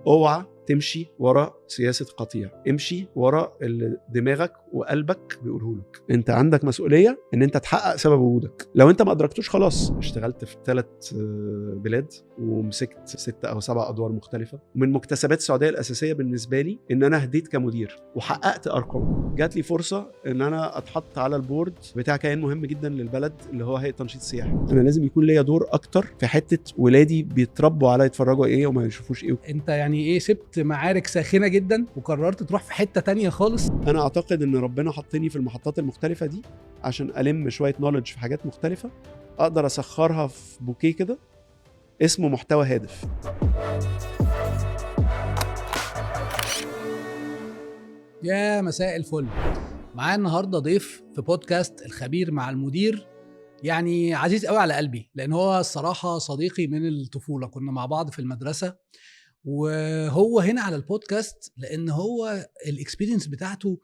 اوعى تمشي ورا سياسة قطيع، امشي ورا اللي دماغك وقلبك بيقوله لك. انت عندك مسؤولية ان انت تحقق سبب وجودك. لو انت ما ادركتوش خلاص. اشتغلت في 3 بلاد ومسكت 6 أو 7 ادوار مختلفة. ومن مكتسبات السعودية الاساسية بالنسبة لي ان انا هديت كمدير وحققت ارقام. جات لي فرصة ان انا اتحط على البورد بتاع كيان مهم جدا للبلد اللي هو هيئة تنشيط السياحي. انا لازم يكون ليا دور اكتر في حتة ولادي بيتربوا على يتفرجوا ايه وما يشوفوش ايه. انت يعني ايه سبت معارك ساخنة جدا وقررت تروح في حتة تانية خالص؟ انا اعتقد ان ربنا حطني في المحطات المختلفة دي عشان الم شوية نوليدج في حاجات مختلفة اقدر اسخرها في بوكيه كده اسمه محتوى هادف. يا مساء الفل. معايا النهارده ضيف في بودكاست الخبير مع المدير، يعني عزيز قوي على قلبي لان هو الصراحة صديقي من الطفولة، كنا مع بعض في المدرسة. وهو هنا على البودكاست لان هو الاكسبيرينس بتاعته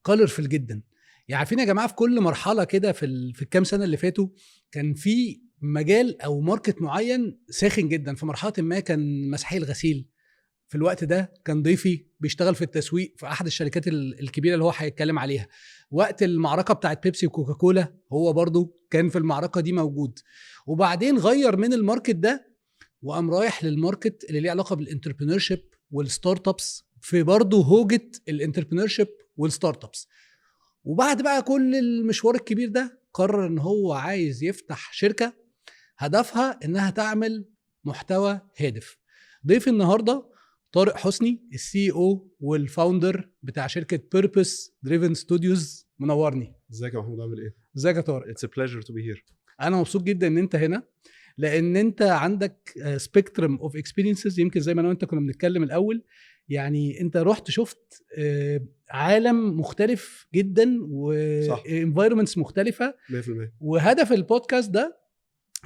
كولرفل جدا. يعني عارفين يا جماعه، في كل مرحله كده في الكام سنه اللي فاتوا كان في مجال او ماركت معين ساخن جدا. في مرحله ما كان مسحي الغسيل، في الوقت ده كان ضيفي بيشتغل في التسويق في احد الشركات الكبيره اللي هو هيتكلم عليها. وقت المعركه بتاعت بيبسي وكوكاكولا هو برضو كان في المعركه دي موجود. وبعدين غير من الماركت ده وقام رايح للماركت اللي ليه علاقه بالانتربرينورشيب والستارت ابس، في برضه هوجه الانتربرينورشيب والستارت ابس. وبعد بقى كل المشوار الكبير ده قرر ان هو عايز يفتح شركه هدفها انها تعمل محتوى هادف. ضيف النهارده طارق حسني، السي او والفاوندر بتاع شركه بيربس دريفن ستوديوز. منورني. ازيك يا محمود، عامل ايه؟ ازيك يا طارق؟ It's a pleasure to be here. انا مبسوط جدا ان انت هنا لان انت عندك سبيكترم اوف اكسبيرينسز. يمكن زي ما انا وانت كنا بنتكلم الاول، يعني انت رحت شفت عالم مختلف جدا وانفايرمنتس مختلفه. 100%. وهدف البودكاست ده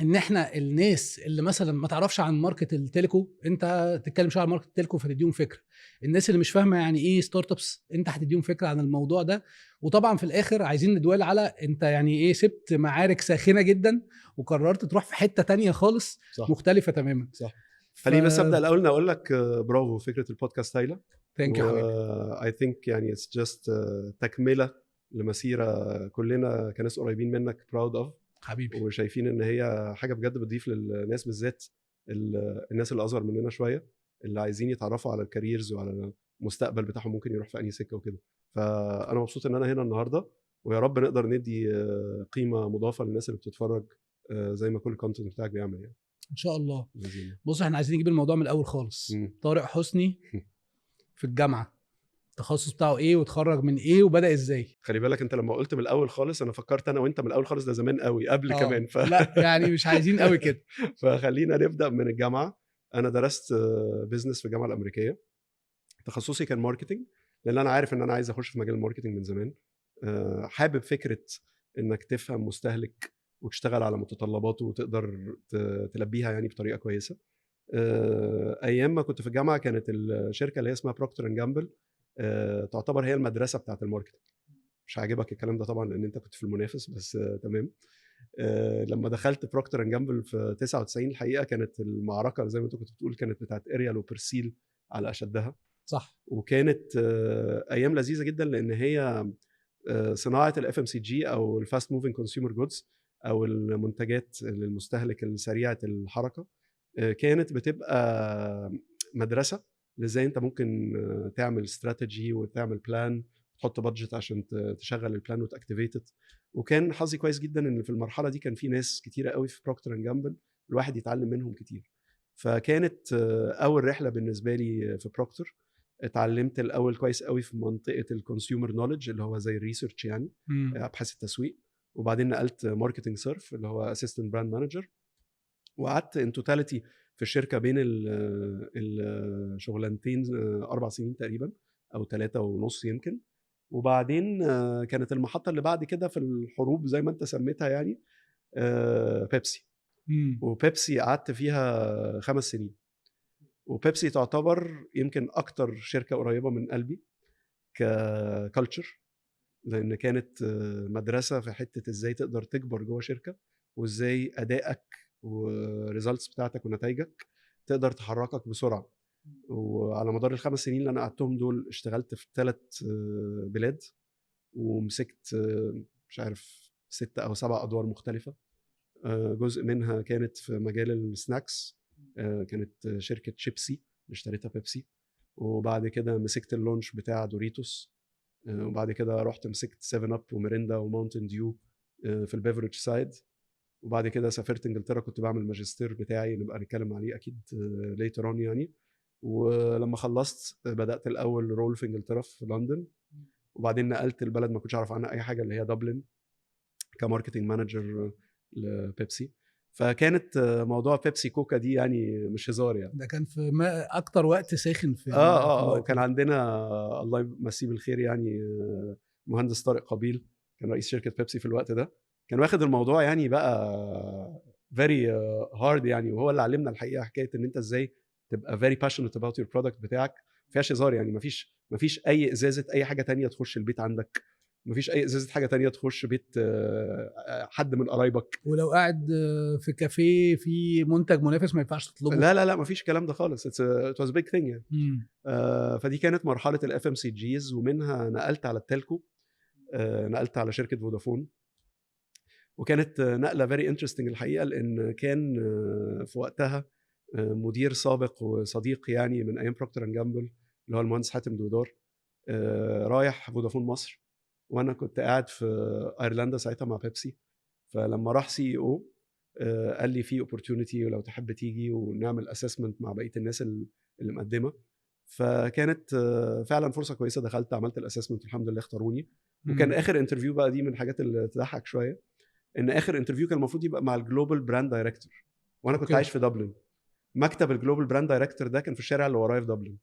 ان احنا الناس اللي مثلا ما تعرفش عن ماركت التليكو انت تتكلم شويه عن ماركت التليكو فتديهم فكره. الناس اللي مش فاهمه يعني ايه ستارت ابس انت هتديهم فكره عن الموضوع ده. وطبعا في الاخر عايزين ندوال على انت يعني ايه سبت معارك ساخنه جدا وقررت تروح في حته تانية خالص. صح. مختلفه تماما. صح. خليني بس ابدا الاول اقول لك برافو، فكره البودكاست هايله. ثانك يو حبيبي. اي ثينك يعني اتس جاست تكمله لمسيره كلنا كناس قريبين منك براود اوف حبيبي وشايفين ان هي حاجه بجد بتضيف للناس، بالذات الناس اللي اصغر مننا شويه اللي عايزين يتعرفوا على الكاريرز وعلى المستقبل بتاعهم ممكن يروح في اي سكه وكده. فانا مبسوط ان انا هنا النهارده، ويا رب نقدر ندي قيمه مضافه للناس اللي بتتفرج زي ما كل الكونتنت بتاعك بيعمل يعني. ان شاء الله. بإذن بص احنا عايزين نجيب الموضوع من الاول خالص. الله. طارق حسني في الجامعه التخصص بتاعه ايه وتخرج من ايه وبدأ ازاي؟ خلي بالك انت لما قلت من الاول خالص انا فكرت انا وانت من الاول خالص ده زمان قوي قبل كمان لا يعني مش عايزين قوي كده. فخلينا نبدا من الجامعه. انا درست بيزنس في الجامعه الامريكيه. تخصصي كان ماركتنج، لان انا عارف ان انا عايز اخش في مجال الماركتنج من زمان. حابب فكره انك تفهم مستهلك وتشتغل على متطلباته وتقدر تلبيها يعني بطريقه كويسه. ايام ما كنت في الجامعه كانت الشركه اللي هي اسمها بروكتر اند جامبل تعتبر هي المدرسه بتاعه الماركتنج. مش عاجبك الكلام ده طبعا لان انت كنت في المنافس، بس تمام. لما دخلت بروكتر اند جامبل في 99 الحقيقه كانت المعركه زي ما انت كنت بتقول كانت بتاعه اريال وبرسيل على اشدها. صح. وكانت ايام لذيذه جدا لان هي صناعه الاف ام سي جي او الفاست موفينج كونسيومر جودز او المنتجات للمستهلك السريعه الحركه. كانت بتبقى مدرسه لازاي انت ممكن تعمل استراتيجي وتعمل بلان، تحط بادجت عشان تشغل البلان وتاكتيفيت. وكان حظي كويس جدا ان في المرحله دي كان في ناس كتيره قوي في بروكتر اند جامبل الواحد يتعلم منهم كتير. فكانت اول رحله بالنسبه لي في بروكتر. اتعلمت الاول كويس قوي في منطقه الكونسيومر نوليدج اللي هو زي الريسيرش يعني ابحاث التسويق. وبعدين نقلت ماركتنج سيرف اللي هو اسيستنت براند مانجر. وقعدت ان توتاليتي في الشركه بين الشغلانتين 4 سنين تقريبا او 3.5 يمكن. وبعدين كانت المحطه اللي بعد كده في الحروب زي ما انت سميتها يعني بيبسي. وبيبسي قعدت فيها 5 سنين. وبيبسي تعتبر يمكن اكتر شركه قريبه من قلبي ككالتشر، لان كانت مدرسه في حته ازاي تقدر تكبر جوه شركه وازاي ادائك وريزلتس بتاعتك ونتائجك تقدر تحركك بسرعه. وعلى مدار ال5 سنين اللي انا قعدتهم دول اشتغلت في 3 بلاد، ومسكت مش عارف 6 أو 7 ادوار مختلفه. جزء منها كانت في مجال السناكس، كانت شركه شيبسي اللي اشتريتها بيبسي. وبعد كده مسكت اللونش بتاع دوريتوس، وبعد كده رحت مسكت 7 اب وميريندا وماونتن ديو في البيفرج سايد. وبعد كده سافرت انجلترا، كنت بعمل الماجستير بتاعي، نبقى نتكلم عليه اكيد ليتر اون يعني. ولما خلصت بدات الاول رول في انجلترا في لندن، وبعدين نقلت البلد ما كنتش اعرف عنها اي حاجه اللي هي دبلن كماركتنج مانجر لبيبسي. فكانت موضوع بيبسي كوكا دي يعني مش هزار يعني. ده كان في اكتر وقت ساخن في في الوقت وكان ده. عندنا الله يمسيه بالخير يعني مهندس طارق قبيل كان رئيس شركه بيبسي في الوقت ده، كان واخد الموضوع يعني بقى very hard يعني. وهو اللي علمنا الحقيقه حكايه ان انت ازاي تبقى very passionate about your product بتاعك. ما فيهاش هزار يعني، ما فيش اي ازازه اي حاجه تانية تخش البيت عندك، ما فيش اي ازازه حاجه تانية تخش بيت حد من قرايبك. ولو قاعد في كافيه في منتج منافس ما ينفعش تطلبه. لا ما فيش الكلام ده خالص. it was a big thing يعني. مم. فدي كانت مرحله الاف ام سي جيز، ومنها نقلت على التلكو، نقلت على شركه فودافون. وكانت نقله فيري انترستنج الحقيقه، لان كان في وقتها مدير سابق وصديق يعني من ايام بروكتر اند جامبل اللي هو المهندس حاتم دودار رايح فودافون مصر، وانا كنت قاعد في ايرلندا ساعتها مع بيبسي. فلما راح سي او قال لي في اوبورتيونيتي ولو تحب تيجي ونعمل اسسمنت مع بقيه الناس اللي مقدمه. فكانت فعلا فرصه كويسه، دخلت عملت الاسسمنت الحمد لله اختاروني. وكان اخر انترفيو بقى، دي من الحاجات اللي تضحك شويه، ان اخر انترفيو كان المفروض يبقى مع الجلوبال براند دايركتور، وانا كنت عايش في دبلن. مكتب الجلوبال براند دايركتور ده كان في الشارع اللي ورايا في دبلن.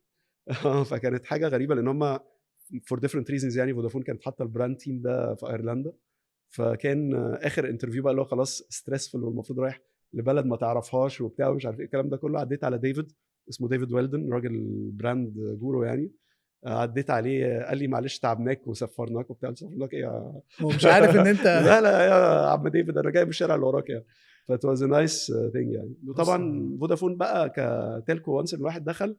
فكانت حاجه غريبه، لان هم فور ديفرنت ريزونز يعني فودافون كانت حاطه البراند تيم ده في ايرلندا. فكان اخر انترفيو بقى اللي هو خلاص ستريسفul والمفروض رايح لبلد ما تعرفهاش وبتاع ومش عارف ايه الكلام ده كله. عديت على ديفيد، اسمه ديفيد ويلدن، راجل براند جورو يعني. عديت عليه قال لي معلش تعبناك وسفرناك وبتاع. سفرناك ايه هو مش عارف ان انت لا يا عم ديفيد انا جاي من الشارع اللي وراك يعني. فات واز نايس ثينج يعني. وطبعا فودافون بقى كتلكو وانس الواحد دخل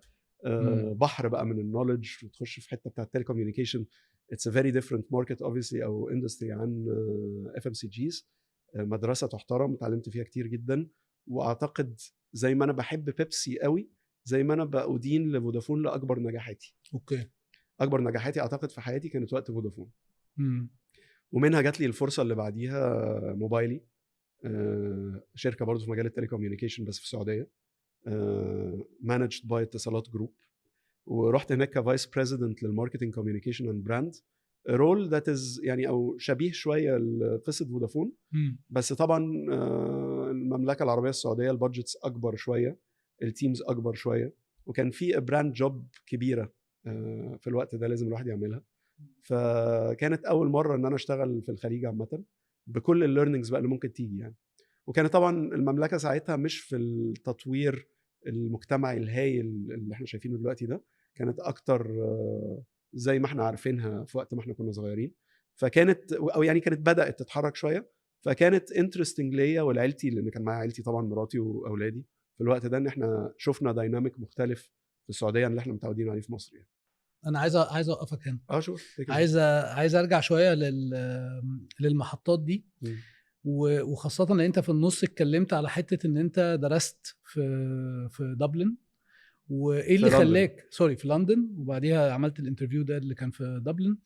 بحر بقى من النولج، وتخش في حته بتاعت تيلي كوميونيكيشن. اتس ا فيري ديفرنت ماركت اوبفيسلي او اندستري عن اف ام سي جيز. مدرسه تحترم، اتعلمت فيها كتير جدا. واعتقد زي ما انا بحب بيبسي قوي، زي ما انا بأدين لفودافون لاكبر نجاحاتي. اوكي. اكبر نجاحاتي اعتقد في حياتي كانت وقت فودافون. ومنها جات لي الفرصه اللي بعديها موبايلي، شركه برضو في مجال التليكوميونيكيشن بس في السعوديه، مانجد باي اتصالات جروب. ورحت هناك كفايس بريزيدنت للماركتنج كوميونيكيشن اند براند، رول ذات از يعني او شبيه شويه لقصه فودافون. بس طبعا المملكه العربيه السعوديه البادجتس اكبر شويه، التيمز اكبر شويه، وكان في براند جوب كبيره في الوقت ده لازم الواحد يعملها. فكانت اول مره ان انا اشتغل في الخليج عامه بكل الليرنينجز بقى اللي ممكن تيجي يعني. وكانت طبعا المملكه ساعتها مش في التطوير المجتمعي الهايل اللي احنا شايفينه دلوقتي ده، كانت اكتر زي ما احنا عارفينها في وقت ما احنا كنا صغيرين. فكانت او يعني كانت بدات تتحرك شويه. فكانت انترستنج ليا ولعيلتي، لان كان معايا عيلتي طبعا مراتي واولادي في الوقت ده، ان احنا شفنا دايناميك مختلف في السعوديه عن اللي احنا متعودين عليه في مصر يعني. انا عايز اوقفك هنا. شوف عايز ارجع شويه للمحطات دي. وخاصه ان انت في النص اتكلمت على حته ان انت درست في دبلن، وايه اللي خلاك في لندن، وبعديها عملت الانترفيو ده اللي كان في دبلن.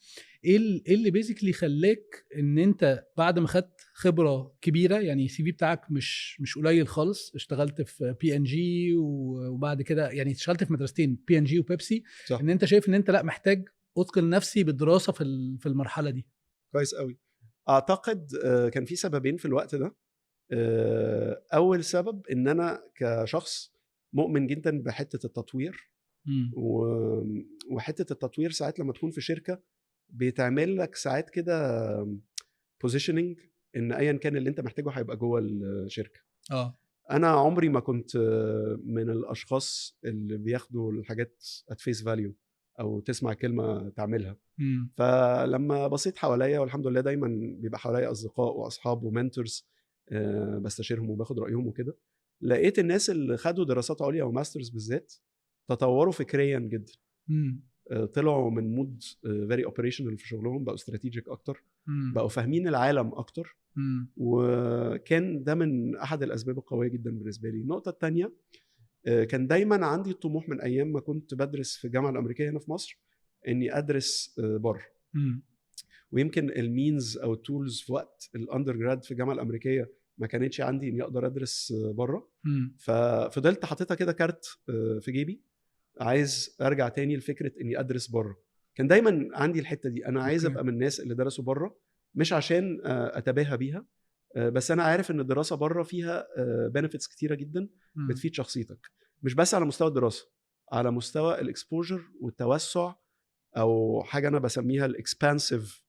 ايه اللي بيزيكلي خلاك ان انت بعد ما خدت خبره كبيره، يعني السي في بتاعك مش قليل خالص، اشتغلت في بي ان جي وبعد كده يعني اشتغلت في مدرستين بي ان جي وبيبسي، صح. ان انت شايف ان انت لا محتاج اتقن نفسي بالدراسه في المرحله دي. كويس قوي. اعتقد كان في سببين في الوقت ده. اول سبب ان انا كشخص مؤمن جدا بحته التطوير. وحته التطوير ساعات لما تكون في شركه بيتعمل لك ساعات كده بوزيشننج ان ايا كان اللي انت محتاجه هيبقى جوه الشركه. انا عمري ما كنت من الاشخاص اللي بياخدوا الحاجات ات فيس فاليو او تسمع كلمه تعملها. فلما بصيت حواليا، والحمد لله دايما بيبقى حواليا اصدقاء واصحاب ومنتورز بستشيرهم وباخد رايهم وكده، لقيت الناس اللي خدوا دراسات عليا وماسترز بالذات تطوروا فكريا جدا. مم. طلعوا من مود فيري اوبريشنال في شغلهم، بقوا استراتيجيك اكتر، مم. بقوا فاهمين العالم اكتر. مم. وكان ده من احد الاسباب القويه جدا بالنسبه لي. النقطه الثانيه، كان دايما عندي الطموح من ايام ما كنت بدرس في الجامعه الامريكيه هنا في مصر اني ادرس بره. ويمكن المينز او التولز في وقت الاندر جراد في الجامعه الامريكيه ما كانتش عندي اني اقدر ادرس بره. ففضلت حاططها كده كارت في جيبي، عايز ارجع تاني لفكره اني ادرس بره. كان دايما عندي الحته دي، انا عايز ابقى من الناس اللي درسوا بره، مش عشان اتباهى بيها، بس انا عارف ان الدراسه بره فيها بنفيتس كتيره جدا بتفيد شخصيتك، مش بس على مستوى الدراسه، على مستوى الاكسبوجر والتوسع، او حاجه انا بسميها الاكسبانسيف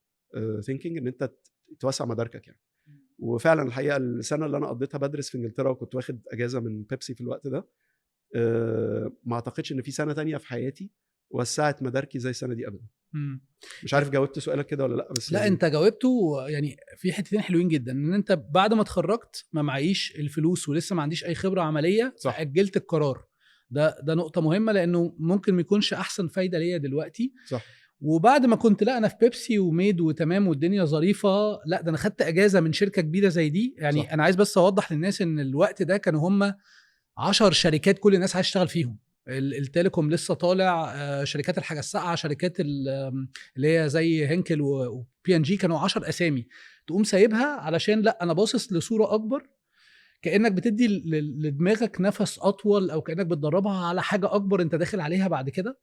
ثينكينج، ان انت توسع مداركك يعني. وفعلا الحقيقه السنه اللي انا قضيتها بدرس في انجلترا وكنت واخد اجازه من بيبسي في الوقت ده، ما اعتقدش ان في سنه تانية في حياتي وسعت مداركي زي السنه دي ابدا. مش عارف جاوبت سؤالك كده ولا لا، بس لا يعني انت جاوبته. يعني في حتتين حلوين جدا، ان انت بعد ما اتخرجت ما معيش الفلوس ولسه ما عنديش اي خبره عمليه، فاجلت القرار. ده نقطه مهمه، لانه ممكن ما يكونش احسن فايده ليا دلوقتي. صح. وبعد ما كنت لا انا في بيبسي وميد وتمام والدنيا ظريفه، لا ده انا خدت اجازه من شركه كبيره زي دي. يعني صح. انا عايز بس اوضح للناس ان الوقت ده كانوا هم 10 شركات كل الناس عايز تشتغل فيهم. التليكوم لسه طالع، شركات الحاجه الساقعه، شركات اللي هي زي هنكل وبي ان جي، كانوا 10 اسامي. تقوم سايبها علشان لا انا باصص لصوره اكبر، كانك بتدي لدماغك نفس اطول، او كانك بتدربها على حاجه اكبر انت داخل عليها بعد كده.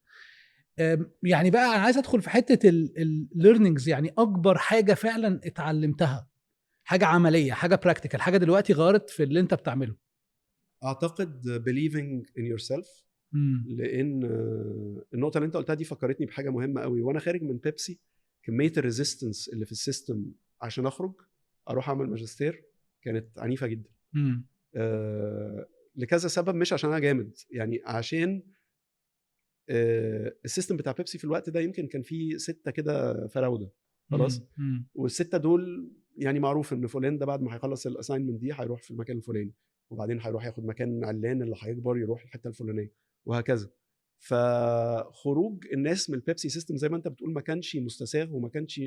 يعني بقى انا عايز ادخل في حته الليرنينجز. يعني اكبر حاجه فعلا اتعلمتها، حاجه عمليه، حاجه براكتيكال، حاجه دلوقتي غيرت في اللي انت بتعمله. اعتقد believing in yourself. لان النقطه اللي انت قلتها دي فكرتني بحاجه مهمه قوي. وانا خارج من بيبسي كميه الريزيستنس اللي في السيستم عشان اخرج اروح اعمل ماجستير كانت عنيفه جدا. لكذا سبب، مش عشان انا جامد، يعني عشان السيستم بتاع بيبسي في الوقت ده يمكن كان فيه 6 كده فراوده خلاص. والستة دول يعني معروف ان فلان ده بعد ما هيخلص الاساينمنت دي هيروح في المكان الفلاني، وبعدين هيروح ياخد مكان علان اللي هيكبر يروح الحته الفلانيه، وهكذا. فخروج الناس من البيبسي سيستم زي ما انت بتقول ما كانش مستساغ، وما كانش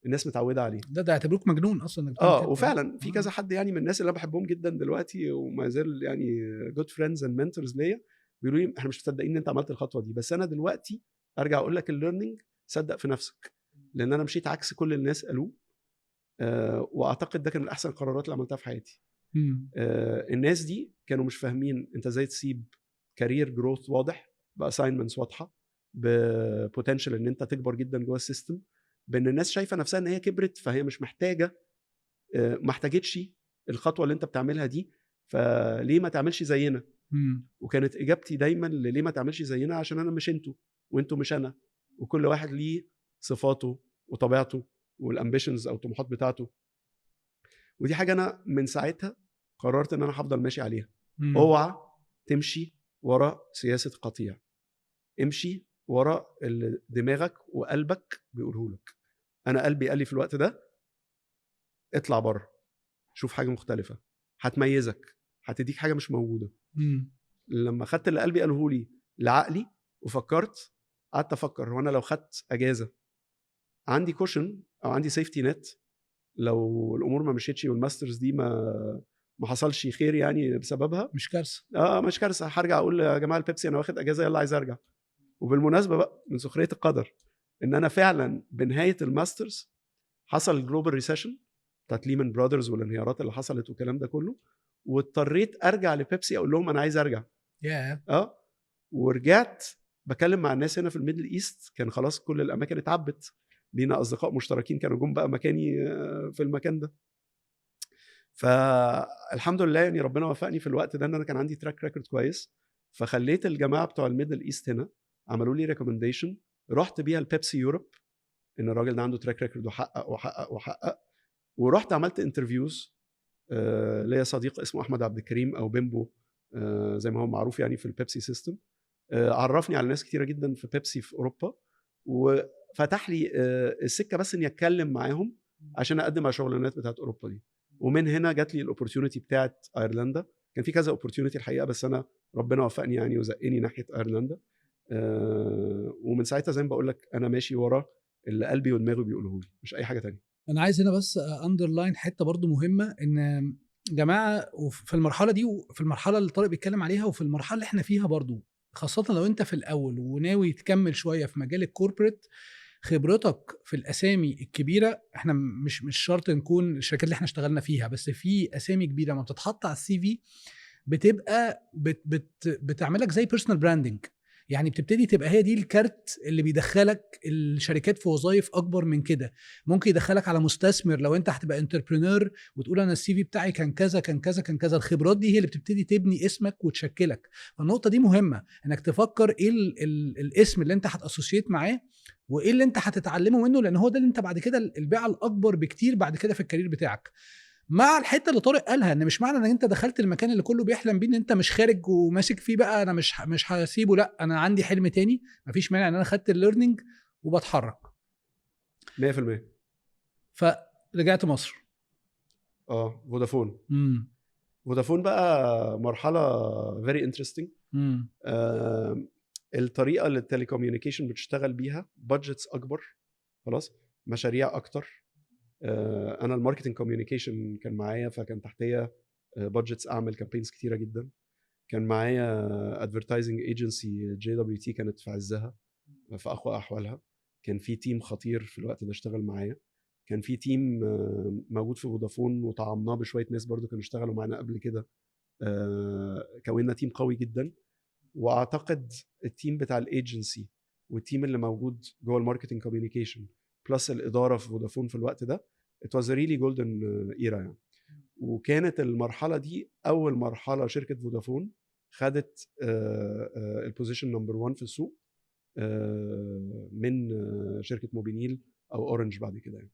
الناس متعوده عليه. ده يعتبروك مجنون اصلا انك وفعلا في كذا حد يعني من الناس اللي انا بحبهم جدا دلوقتي وما زال يعني جود فريندز اند منتورز ليا، بيقولوا لي احنا مش مصدقين ان انت عملت الخطوه دي. بس انا دلوقتي ارجع اقول لك الليرنينج صدق في نفسك، لان انا مشيت عكس كل الناس قالوه. واعتقد ده كان من احسن القرارات اللي عملتها في حياتي. الناس دي كانوا مش فاهمين انت ازاي تسيب كارير جروث واضح، باساينمنتس واضحه، ببوتنشال ان انت تكبر جدا جوه السيستم، بان الناس شايفه نفسها ان هي كبرت فهي مش محتاجه، ما احتاجتش الخطوه اللي انت بتعملها دي، فليه ما تعملش زينا. وكانت اجابتي دايما ليه ما تعملش زينا، عشان انا مش انتوا وانتوا مش انا، وكل واحد ليه صفاته وطبيعته والامبيشنز او الطموحات بتاعته. ودي حاجه انا من ساعتها قررت ان انا هفضل ماشي عليها. اوعى تمشي ورا سياسه قطيع، امشي ورا اللي دماغك وقلبك بيقوله لك. انا قلبي قال لي في الوقت ده اطلع بره، شوف حاجه مختلفه هتميزك، هتديك حاجه مش موجوده. لما خدت اللي قلبي قاله لي لعقلي وفكرت، قعدت افكر، وانا لو خدت اجازه عندي كوشن او عندي سيفتي نت، لو الامور ما مشيتش والماسترز دي ما حصلش خير يعني بسببها، مش كارثه. مش كارثه. هرجع اقول يا جماعه البيبسي انا واخد اجازه، يلا عايز ارجع. وبالمناسبه بقى من سخريه القدر، ان انا فعلا بنهايه الماسترز حصل الجلوبال ريسيشن بتاعت ليمان برادرز والانهيارات اللي حصلت والكلام ده كله، واضطريت ارجع لبيبسي اقول لهم انا عايز ارجع. ورجعت بكلم مع الناس هنا في الميدل ايست، كان خلاص كل الاماكن اتعبت، لينا اصدقاء مشتركين كانوا جم بقى مكاني في المكان ده. فالحمد لله يعني ربنا وفقني في الوقت ده ان انا كان عندي تراك ريكورد كويس، فخليت الجماعه بتوع الميدل ايست هنا عملوا لي ريكومنديشن، رحت بيها البيبسي يوروب ان الراجل ده عنده تراك ريكورد وحقق. ورحت عملت انترفيوز ليا صديق اسمه احمد عبد الكريم او بيمبو زي ما هو معروف يعني في البيبسي سيستم، عرفني على ناس كتيره جدا في بيبسي في اوروبا، وفتح لي السكه بس اني اتكلم معاهم عشان اقدم على شغلانات بتاعت اوروبا دي. ومن هنا جات لي الاوبورتيونيتي بتاعت ايرلندا. كان في كذا اوبورتيونيتي الحقيقه، بس انا ربنا وفقني يعني وزقني ناحيه ايرلندا. ومن ساعتها زي ما بقول لك انا ماشي ورا اللي قلبي ودماغي بيقولوه لي، مش اي حاجه تانية. انا عايز هنا بس اندرلاين حته برضو مهمه، ان جماعه في المرحله دي وفي المرحله اللي طارق بيتكلم عليها وفي المرحله اللي احنا فيها برضو، خاصه لو انت في الاول وناوي تكمل شويه في مجال الكوربريت، خبرتك في الاسامي الكبيره، احنا مش شرط نكون الشركات اللي احنا اشتغلنا فيها، بس في اسامي كبيره ما بتتحط على السي في بتبقى بتعملك زي بيرسونال براندنج. يعني بتبتدي تبقى هي دي الكارت اللي بيدخلك الشركات في وظائف اكبر من كده. ممكن يدخلك على مستثمر لو انت هتبقى انتربرينور وتقول انا السي في بتاعي كان كذا كان كذا كان كذا. الخبرات دي هي اللي بتبتدي تبني اسمك وتشكلك. فالنقطه دي مهمه، انك تفكر ايه الاسم اللي انت هتاسوسييت معاه وايه اللي انت هتتعلمه منه، لان هو ده اللي انت بعد كده البيعه الاكبر بكتير بعد كده في الكارير بتاعك. مع الحته اللي طارق قالها، ان مش معنى ان انت دخلت المكان اللي كله بيحلم بيه ان انت مش خارج وماسك فيه بقى انا مش هسيبه. لا، انا عندي حلم تاني، مفيش مانع ان انا خدت الليرنينج وبتحرك. 100%. فرجعت مصر. فودافون. فودافون بقى مرحله فيري انترستنج. الطريقه اللي التليكوميونيكيشن بتشتغل بيها بادجتس اكبر، خلاص، مشاريع اكتر. انا الماركتنج كوميونيكيشن كان معايا، فكان تحتيه بادجتس اعمل كامبينز كتيره جدا. كان معايا ادفرتايزنج ايجنسي JWT كانت في عزها في اقوى احوالها. كان في تيم خطير في الوقت ده اشتغل معايا. كان في تيم موجود في فودافون وطعمناه بشويه ناس برضو كانوا اشتغلوا معانا قبل كده. كوننا تيم قوي جدا. واعتقد التيم بتاع الايجنسي والتيم اللي موجود جوه الماركتنج كوميونيكيشن بلس الاداره في فودافون في الوقت ده it was a really golden era يعني. وكانت المرحله دي اول مرحله شركه فودافون خدت البوزيشن نمبر 1 في السوق من شركه موبينيل او اورنج بعد كده يعني.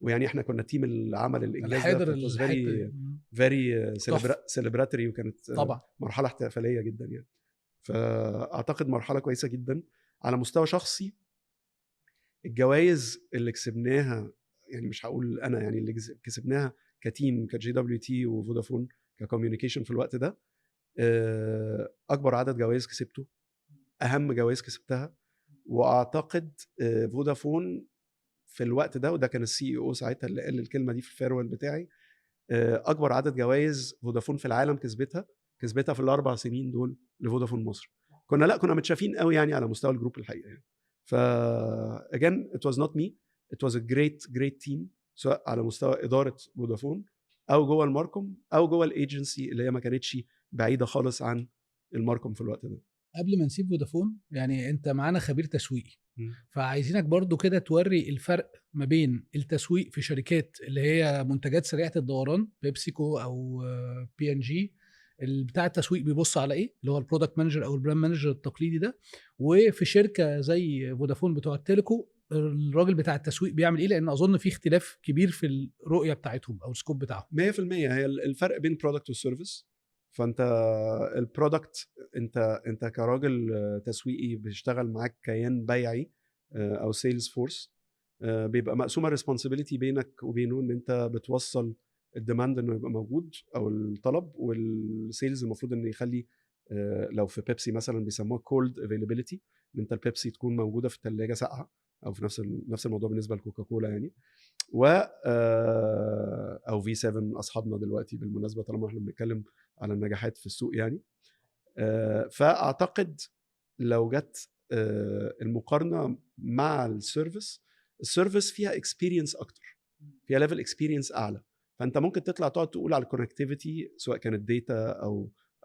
ويعني احنا كنا التيم اللي عمل الانجاز ده، فيري سيلبراتوري، وكانت طبعا مرحله احتفاليه جدا يعني. فاعتقد مرحله كويسه جدا. على مستوى شخصي الجوائز اللي كسبناها، يعني مش هقول انا، يعني اللي كسبناها كتيم كJWT وفودافون ككوميونيكيشن في الوقت ده، اكبر عدد جوائز كسبته، اهم جوائز كسبتها. واعتقد فودافون في الوقت ده، وده كان CEO ساعتها اللي قال الكلمه دي في الفيرويل بتاعي، اكبر عدد جوائز فودافون في العالم كسبتها في ال4 سنين دول لفودافون مصر. كنا متشافين قوي يعني على مستوى الجروب الحقيقه يعني. ف again it was not me, it was a great team، سواء على مستوى اداره فودافون او جوه الماركوم او جوه الايجنسي اللي هي ما كانتش بعيده خالص عن الماركوم في الوقت ده. قبل ما نسيب فودافون، يعني انت معانا خبير تسويقي، فعايزينك برضو كده توري الفرق ما بين التسويق في شركات اللي هي منتجات سريعه الدوران، بيبسيكو او P&G، بتاع التسويق بيبص على ايه، اللي هو البرودكت مانجر او البراند مانجر التقليدي ده، وفي شركه زي فودافون بتوع التليكو الراجل بتاع التسويق بيعمل ايه، لان اظن في اختلاف كبير في الرؤيه بتاعتهم او السكوب بتاعهم. 100% هي الفرق بين برودكت والسيرفيس. فانت البرودكت، انت كراجل تسويقي بيشتغل معاك كيان بيعي او سيلز فورس، بيبقى مقسومه الريسبونسابيلتي بينك وبينه، ان انت بتوصل الديماند انه يبقى موجود او الطلب، والسيلز المفروض انه يخلي لو في بيبسي مثلا بيسموها كولد افيلابيلتي، ان انت البيبسي تكون موجوده في الثلاجه ساقعه، او في نفس الموضوع بالنسبه لكوكاكولا يعني. و او V7 اصحابنا دلوقتي بالمناسبه، طالما احنا بنتكلم على النجاحات في السوق يعني. فاعتقد لو جت المقارنه مع السيرفيس فيها اكسبيرينس اكتر، فيها ليفل اكسبيرينس اعلى. فانت ممكن تطلع تقعد تقول على الكونكتيفيتي، سواء كانت داتا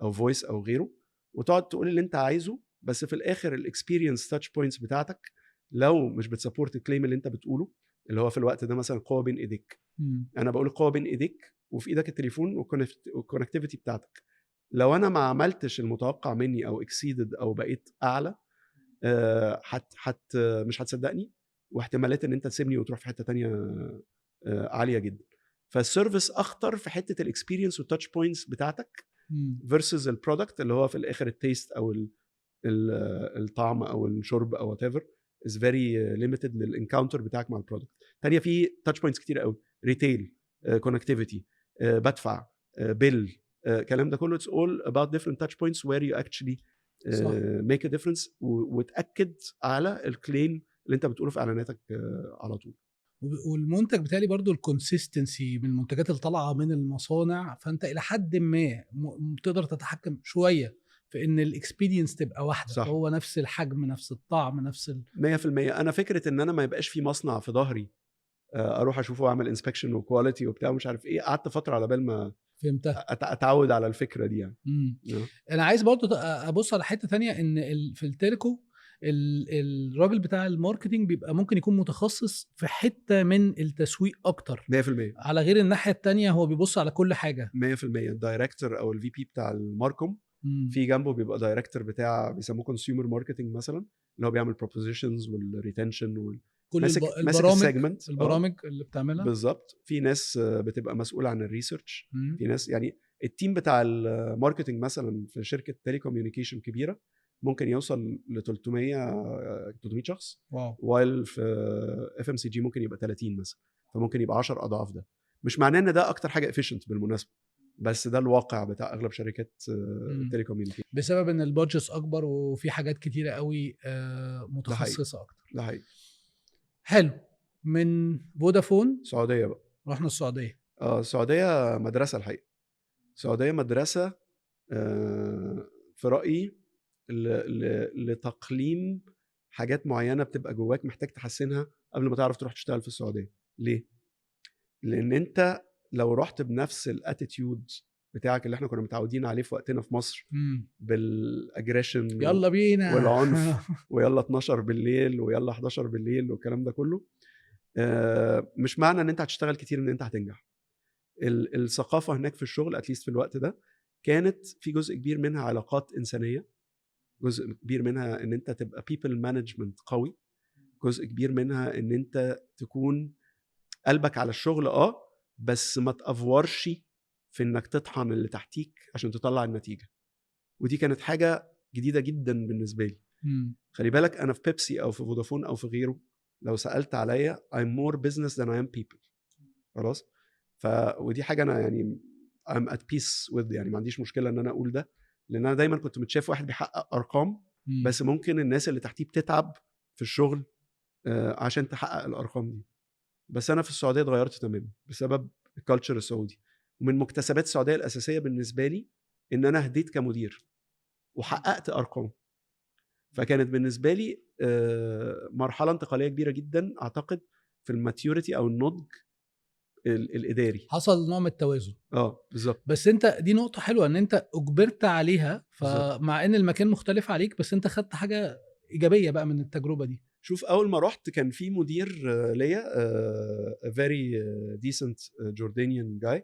او فويس او غيره، وتقعد تقول اللي انت عايزه، بس في الاخر الاكسبيرينس تاتش بوينتس بتاعتك لو مش بتسبورت الكليم اللي انت بتقوله، اللي هو في الوقت ده مثلا قوه بين ايديك. انا بقول قوه بين ايديك وفي ايدك التليفون والكونكتيفيتي بتاعتك. لو انا ما عملتش المتوقع مني او اكسيدد او بقيت اعلى، مش هتصدقني، واحتمالات ان انت تسيبني وتروح في حته تانية عاليه جدا. فالسيرفيس اخطر في حته الاكسبيرينس والتاتش بوينتس بتاعتك فيرسز البرودكت، اللي هو في الاخر التيست او الطعم او الشرب او وات ايفر از فيري ليميتد للانكاونتر بتاعك مع البرودكت. تانية في تاتش بوينتس كتير قوي، ريتيل، كونكتيفيتي، بدفع، بيل، الكلام ده كله it's all about different touch points where you actually ميك ا ديفرنس وتاكد على الكليم اللي انت بتقوله في اعلاناتك على طول. والمنتج بتاعي برضو الكونسيستنسي من المنتجات اللي طالعه من المصانع، فانت الى حد ما تقدر تتحكم شويه في ان الاكسبيرينس تبقى واحده، صح. هو نفس الحجم نفس الطعم نفس 100%. انا فكره ان انا ما يبقاش في مصنع في ظهري اروح اشوفه واعمل انسبكشن وكواليتي وبتاع مش عارف ايه، قعدت فتره على بال ما فهمتها. اتعود على الفكره دي يعني. انا عايز برضو ابص على حته تانية، ان في التيليكو الراجل بتاع الماركتينج بيبقى ممكن يكون متخصص في حته من التسويق اكتر 100%، على غير الناحيه التانية هو بيبص على كل حاجه 100%. الدايركتور او الفي بي بتاع الماركم في جنبه بيبقى دايركتور بتاع بيسموه كونسيومر ماركتنج مثلا، اللي هو بيعمل بروبوزيشنز والريتنشن كل ماسك البرامج اللي بتعملها بالظبط. في ناس بتبقى مسؤوله عن الريسيرش، في ناس يعني التيم بتاع الماركتنج مثلا في شركه تيلي كوميونيكيشن كبيره ممكن يوصل ل 300 شخص. واو. وايل في اف ام سي جي ممكن يبقى 30 مثلا، فممكن يبقى 10 اضعاف ده. مش معناه ان ده اكتر حاجه افيشنت بالمناسبه، بس ده الواقع بتاع اغلب شركات التيلي كوميونيكيشن، بسبب ان البادجتس اكبر وفي حاجات كتيره قوي متخصصه اكتر. ده حقيقي. حلو. من فودافون السعوديه بقى، رحنا السعوديه. السعوديه مدرسه الحقيقه. السعوديه مدرسه في رايي لتقليم حاجات معينه بتبقى جواك محتاج تحسنها قبل ما تعرف تروح تشتغل في السعوديه. ليه؟ لان انت لو رحت بنفس الاتيتيود بتاعك اللي احنا كنا متعودين عليه في وقتنا في مصر، بالاجريشن يلا بينا والعنف ويلا 12 بالليل ويلا 11 بالليل والكلام ده كله، مش معنى ان انت هتشتغل كتير ان انت هتنجح. الثقافه هناك في الشغل اتليست في الوقت ده كانت في جزء كبير منها علاقات انسانيه، جزء كبير منها ان انت تبقى people management قوي، جزء كبير منها ان انت تكون قلبك على الشغل بس ما تأفورش في انك تطحن اللي تحتيك عشان تطلع النتيجة. ودي كانت حاجة جديدة جدا بالنسبة لي. خلي بالك انا في بيبسي او في فودافون او في غيره لو سألت عليا I'm more business than I am people. خلاص. ودي حاجة انا يعني I'm at peace with، يعني ما عنديش مشكلة ان انا اقول ده، لان انا دايما كنت متشاف واحد بيحقق ارقام بس ممكن الناس اللي تحتيه بتتعب في الشغل عشان تحقق الارقام دي. بس انا في السعوديه اتغيرت تماما بسبب الكالتشر السعودي. ومن مكتسبات السعوديه الاساسيه بالنسبه لي ان انا هديت كمدير وحققت ارقام، فكانت بالنسبه لي مرحله انتقاليه كبيره جدا اعتقد في الماتيوريتي او النضج الاداري. حصل نوع من التوازن. بالظبط. بس انت دي نقطه حلوه ان انت اجبرت عليها، فمع ان المكان مختلف عليك بس انت خدت حاجه ايجابيه بقى من التجربه دي. شوف اول ما رحت كان في مدير ليا very decent Jordanian guy،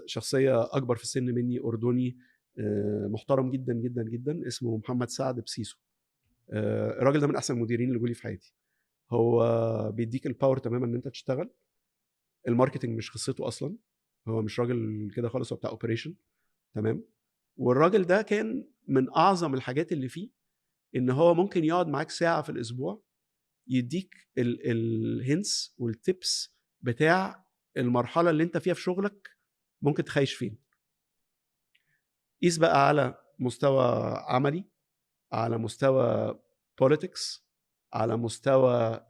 شخصيه اكبر في السن مني، اردني محترم جدا جدا جدا، اسمه محمد سعد بسيسو. الراجل ده من احسن المديرين اللي جولي في حياتي. هو بيديك الباور تماما ان انت تشتغل. الماركتنج مش قصته اصلا، هو مش راجل كده خالص، هو بتاع اوبريشن. تمام. والراجل ده كان من اعظم الحاجات اللي فيه ان هو ممكن يقعد معاك ساعه في الاسبوع يديك الهنس والتيبس بتاع المرحله اللي انت فيها في شغلك ممكن تخيش فين. قيس بقى على مستوى عملي، على مستوى بوليتكس، على مستوى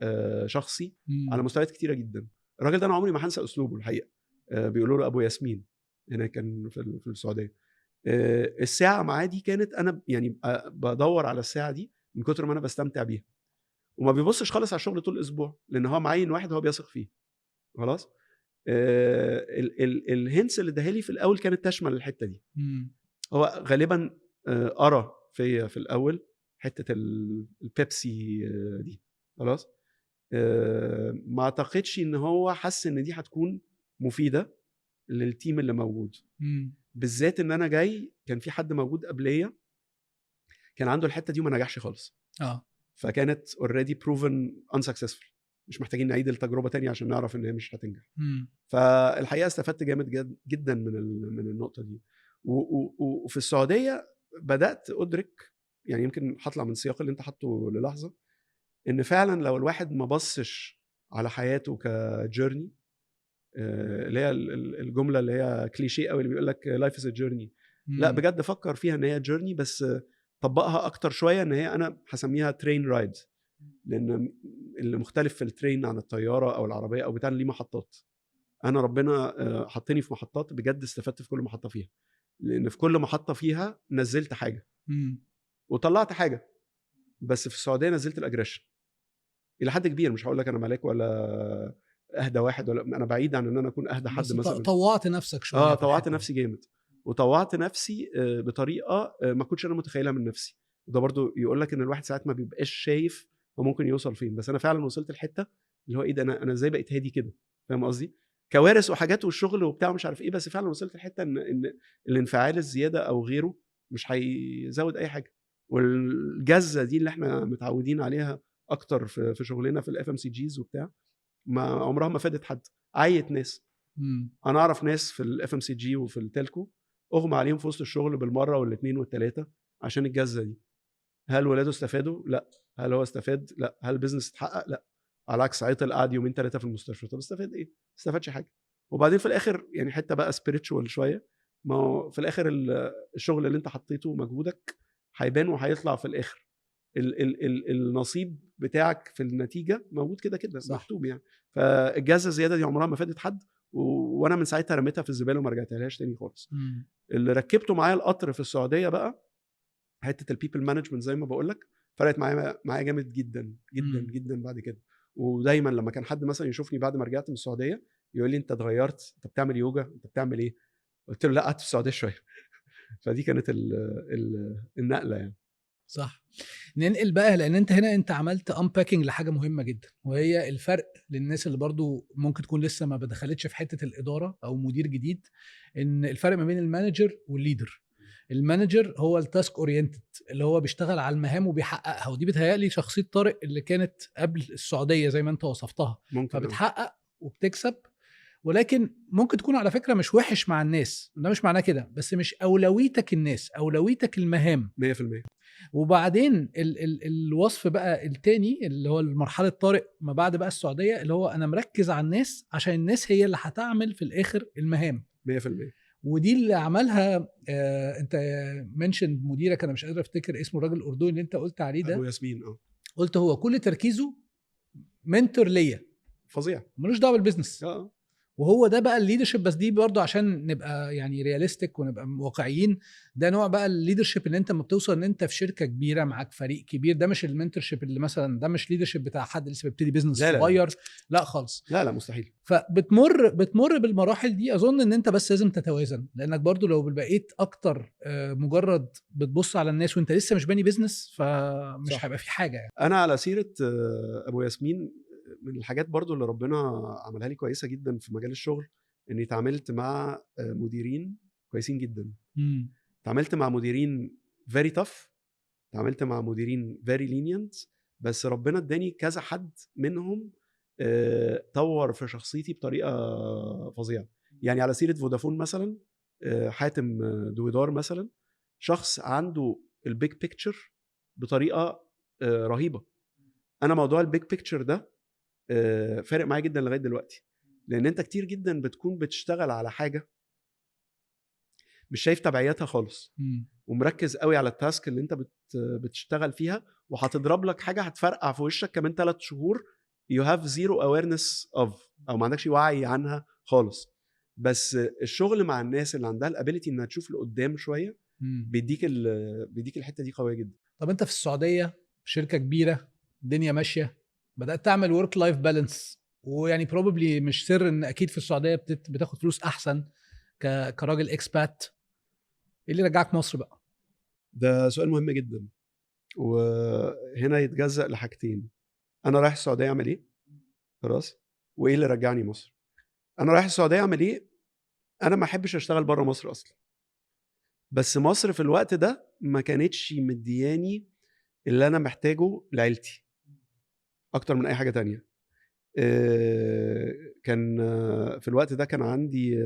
شخصي، على مستويات كتيره جدا. الراجل ده انا عمري ما هنسى اسلوبه الحقيقه. بيقولوا له ابو ياسمين، هنا كان في السعوديه. الساعه معاه دي كانت انا يعني بدور على الساعه دي من كتر ما انا بستمتع بيها. وما بيبصش خالص على الشغل طول الاسبوع لان هو معين واحد هو بيثق فيه. خلاص. الهنس اللي اداها لي في الاول كانت تشمل الحته دي. هو غالبا قرا فيا في الاول حته البيبسي دي. خلاص. ما اعتقدش ان هو حس ان دي هتكون مفيده للتيم اللي موجود، بالذات ان انا جاي كان في حد موجود قبليه كان عنده الحته دي وما نجحش خالص. فكانت already proven unsuccessful، مش محتاجين نعيد التجربه تاني عشان نعرف ان هي مش هتنجح. فالحقيقه استفدت جامد جدا من النقطه دي. وفي السعوديه بدات ادرك، يعني يمكن هطلع من السياق اللي انت حاطه للحظه، ان فعلا لو الواحد ما بصش على حياته كجيرني، اللي هي الجمله اللي هي كليشيه قوي اللي بيقول لك لايف از ا جيرني، لا بجد فكر فيها ان هي جيرني، بس طبقها اكتر شويه ان هي انا هسميها ترين رايد، لان اللي مختلف في الترين عن الطياره او العربيه او بتاع ليه محطات. انا ربنا حطني في محطات بجد استفدت في كل محطه فيها، لان في كل محطه فيها نزلت حاجه وطلعت حاجه. بس في السعوديه نزلت الاجريشن الى حد كبير. مش هقول لك انا ملاك ولا اهدى واحد، ولا انا بعيد عن ان انا اكون اهدى حد مثلا. طوعت نفسك شويه. طوعت نفسي جامد، وطوعت نفسي بطريقه ما كنتش انا متخيلها من نفسي. وده برضو يقول لك ان الواحد ساعات ما بيبقاش شايف هو ممكن يوصل فين. بس انا فعلا وصلت الحته اللي هو ايه ده، انا ازاي بقيت هادي كده؟ فاهم قصدي؟ كوارث وحاجات والشغل وبتاع مش عارف ايه، بس فعلا وصلت الحته ان الانفعال الزياده او غيره مش هيزود اي حاجه. والجزه دي اللي احنا متعودين عليها اكتر في شغلنا في الاف ام سي جيز وبتاع، ما عمرها ما فادت حد. عيت ناس. انا اعرف ناس في الاف ام سي جي وفي التلكو اغمى عليهم في وسط الشغل بالمره والاثنين والثلاثه عشان الجزه دي. هل ولاده استفادوا؟ لا. هل هو استفاد؟ لا. هل البيزنس اتحقق؟ لا. على العكس، عيطل قعد يومين ثلاثه في المستشفى. طب استفاد ايه؟ ما استفادش حاجه. وبعدين في الاخر يعني حته بقى سبيريتشوال شويه، ما هو في الاخر الشغل اللي انت حطيته مجهودك هيبان وهيطلع في الاخر. ال النصيب بتاعك في النتيجه موجود كده كده مكتوب يعني. فالجزه الزياده دي عمرها ما فادت حد، وانا من ساعتها رميتها في الزباله وما رجعتلهاش تاني خالص. اللي ركبته معايا القطر في السعوديه بقى حته البيبل مانجمنت زي ما بقول لك، فرقت معايا جامد جدا جدا جدا بعد كده. ودايما لما كان حد مثلا يشوفني بعد ما رجعت من السعوديه يقول لي انت اتغيرت، انت بتعمل يوجا، انت بتعمل ايه؟ قلت له لا، قعدت في السعوديه شويه. فدي كانت النقله يعني. صح. ننقل بقى، لان انت هنا انت عملت امباكينج لحاجه مهمه جدا، وهي الفرق للناس اللي برضو ممكن تكون لسه ما دخلتش في حته الاداره او مدير جديد، ان الفرق ما بين المانجر والليدر. المانجر هو التاسك اورينتد، اللي هو بيشتغل على المهام وبيحققها، ودي بتهيألي شخصية طارق اللي كانت قبل السعودية زي ما انت وصفتها. فبتحقق وبتكسب، ولكن ممكن تكون على فكرة مش وحش مع الناس، ده مش معناه كده، بس مش أولويتك الناس، أولويتك المهام 100%. وبعدين الوصف بقى التاني اللي هو المرحلة طارق ما بعد بقى السعودية، اللي هو أنا مركز على الناس عشان الناس هي اللي هتعمل في الآخر المهام 100%. ودي اللي عملها. انت منشن مديرك، انا مش قادر افتكر اسمه، الراجل الاردني اللي انت قلت عليه ده، ابو ياسمين. قلت هو كل تركيزه منتور ليا، فظيع، ملوش دعوه بالبيزنس. وهو ده بقى الليدرشيب. بس دي برضو عشان نبقى يعني رياليستيك ونبقى واقعيين، ده نوع بقى الليدرشيب اللي انت لما بتوصل ان انت في شركه كبيره معاك فريق كبير، ده مش المنتورشيب اللي مثلا، ده مش ليدرشيب بتاع حد لسه بيبتدي بيزنس صغير. لا خالص، لا مستحيل. بتمر بالمراحل دي. اظن ان انت بس لازم تتوازن، لانك برضو لو بقيت اكتر مجرد بتبص على الناس وانت لسه مش باني بيزنس، فمش هيبقى في حاجه يعني. انا على سيره ابو ياسمين، من الحاجات برضو اللي ربنا عملها لي كويسه جدا في مجال الشغل اني اتعاملت مع مديرين كويسين جدا. اتعاملت مع مديرين very tough، اتعاملت مع مديرين very lenient، بس ربنا اداني كذا حد منهم طور في شخصيتي بطريقه فظيعه. يعني على سيره فودافون مثلا، حاتم دويدار مثلا، شخص عنده البيج بيكتشر بطريقه رهيبه. انا موضوع البيج بيكتشر ده فارق معايا جدا لغايه دلوقتي، لان انت كتير جدا بتكون بتشتغل على حاجه مش شايف تبعياتها خالص، ومركز قوي على التاسك اللي انت بتشتغل فيها، وهتضرب لك حاجه هتفرقع في وشك كمان 3 شهور you have zero awareness of، او ما عندكش وعي عنها خالص. بس الشغل مع الناس اللي عندها الابيليتي انها تشوف لقدام شويه بيديك الحته دي قويه جدا. طب انت في السعوديه في شركه كبيره، الدنيا ماشيه، بدات تعمل ورك لايف بالانس، ويعني بروبابلي مش سر ان اكيد في السعوديه بتاخد فلوس احسن كراجل اكسبات. ايه اللي رجعك مصر بقى؟ ده سؤال مهم جدا، وهنا يتجزأ لحاجتين. انا رايح السعوديه اعمل ايه؟ خلاص. وايه اللي رجعني مصر؟ انا رايح السعوديه اعمل ايه؟ انا ما احبش اشتغل بره مصر اصلا، بس مصر في الوقت ده ما كانتش مدياني اللي انا محتاجه لعيلتي اكتر من اي حاجه تانية. كان في الوقت ده كان عندي